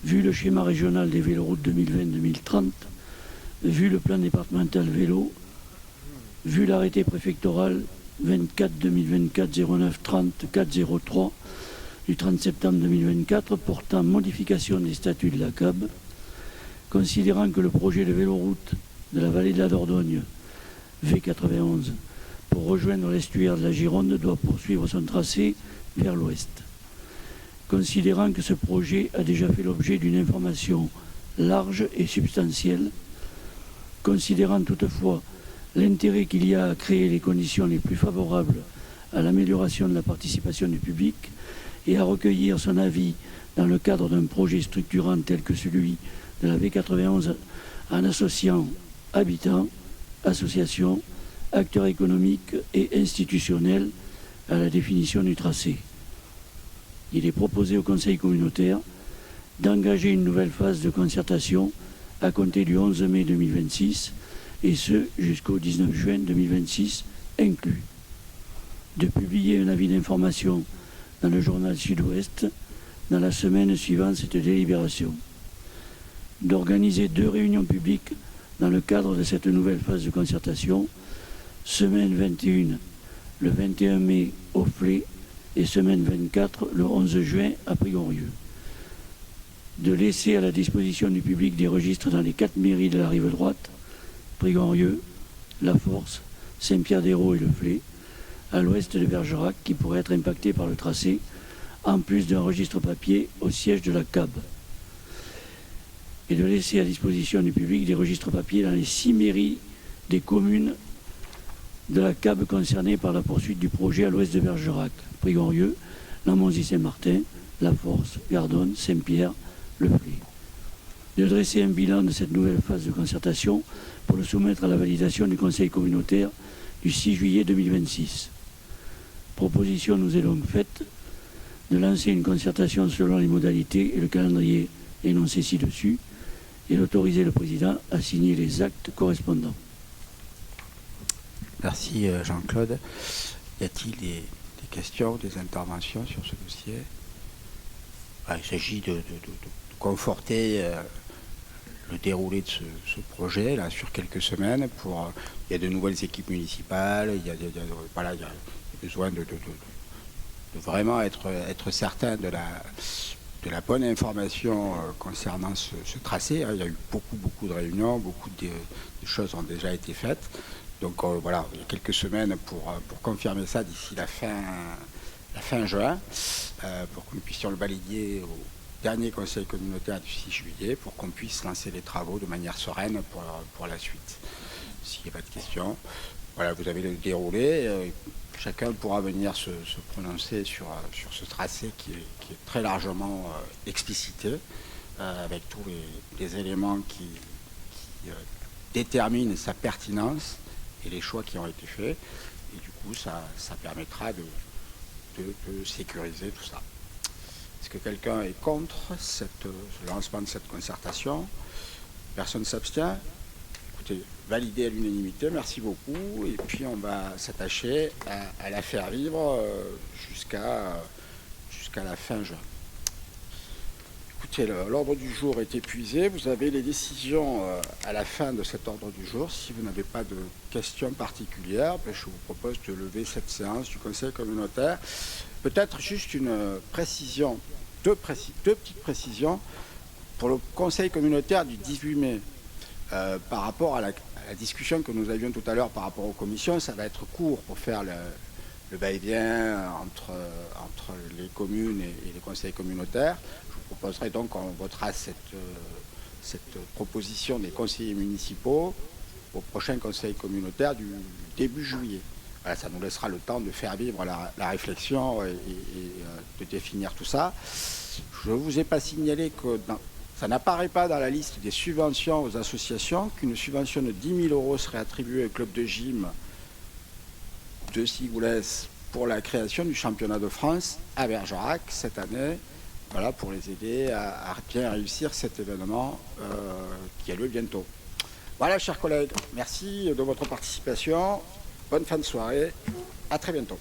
vu le schéma régional des véloroutes 2020-2030, vu le plan départemental vélo, vu l'arrêté préfectoral 24-2024-09-30-403 du 30 septembre 2024 portant modification des statuts de la CAB, considérant que le projet de véloroute de la vallée de la Dordogne, V91, pour rejoindre l'estuaire de la Gironde, doit poursuivre son tracé vers l'ouest. Considérant que ce projet a déjà fait l'objet d'une information large et substantielle, considérant toutefois l'intérêt qu'il y a à créer les conditions les plus favorables à l'amélioration de la participation du public et à recueillir son avis dans le cadre d'un projet structurant tel que celui de la V91 en associant habitants, associations, acteurs économiques et institutionnels à la définition du tracé. Il est proposé au Conseil communautaire d'engager une nouvelle phase de concertation à compter du 11 mai 2026 et ce jusqu'au 19 juin 2026 inclus. De publier un avis d'information dans le journal Sud-Ouest dans la semaine suivant cette délibération. D'organiser 2 réunions publiques dans le cadre de cette nouvelle phase de concertation, semaine 21 le 21 mai au Flé et semaine 24 le 11 juin à Prigonrieux. De laisser à la disposition du public des registres dans les 4 mairies de la rive droite, Prigonrieux, La Force, Saint-Pierre-d'Hérault et Le Flé, à l'ouest de Bergerac qui pourrait être impacté par le tracé, en plus d'un registre papier au siège de la CAB. Et de laisser à disposition du public des registres papier dans les 6 mairies des communes de la CAB concernées par la poursuite du projet à l'ouest de Bergerac, Prigonrieux, Lamonzie-Saint-Martin, La Force, Gardonne, Saint-Pierre, le flé. De dresser un bilan de cette nouvelle phase de concertation pour le soumettre à la validation du Conseil communautaire du 6 juillet 2026. Proposition nous est donc faite de lancer une concertation selon les modalités et le calendrier énoncé ci-dessus et d'autoriser le président à signer les actes correspondants. Merci Jean-Claude. Y a-t-il des questions, des interventions sur ce dossier? Il s'agit de conforter le déroulé de ce projet là, sur quelques semaines. Il y a de nouvelles équipes municipales, il y a besoin de vraiment être certain de la bonne information concernant ce tracé. Il y a eu beaucoup de réunions, beaucoup de choses ont déjà été faites. Donc voilà, il y a quelques semaines pour confirmer ça d'ici la fin juin, pour que nous puissions le valider au dernier conseil communautaire du 6 juillet, pour qu'on puisse lancer les travaux de manière sereine pour la suite. S'il n'y a pas de questions, voilà, vous avez le déroulé. Chacun pourra venir se prononcer sur ce tracé qui est très largement explicité, avec tous les éléments qui déterminent sa pertinence et les choix qui ont été faits. Et du coup, ça permettra de sécuriser tout ça. Est-ce que quelqu'un est contre le lancement de cette concertation? Personne ne s'abstient? Écoutez, validé à l'unanimité, merci beaucoup. Et puis on va s'attacher à la faire vivre jusqu'à la fin juin. Écoutez, l'ordre du jour est épuisé. Vous avez les décisions à la fin de cet ordre du jour. Si vous n'avez pas de questions particulières, je vous propose de lever cette séance du Conseil communautaire. Peut-être juste une précision, deux petites précisions pour le Conseil communautaire du 18 mai. Par rapport à la discussion que nous avions tout à l'heure par rapport aux commissions, ça va être court pour faire le va-et-vient entre les communes et les conseils communautaires. Je vous proposerai donc qu'on votera cette proposition des conseillers municipaux au prochain conseil communautaire du début juillet. Voilà, ça nous laissera le temps de faire vivre la réflexion et de définir tout ça. Je ne vous ai pas signalé que ça n'apparaît pas dans la liste des subventions aux associations qu'une subvention de 10 000 € serait attribuée au club de gym de Sigoulès pour la création du championnat de France à Bergerac cette année, voilà, pour les aider à bien réussir cet événement qui a lieu bientôt. Voilà, chers collègues, merci de votre participation. Bonne fin de soirée. À très bientôt.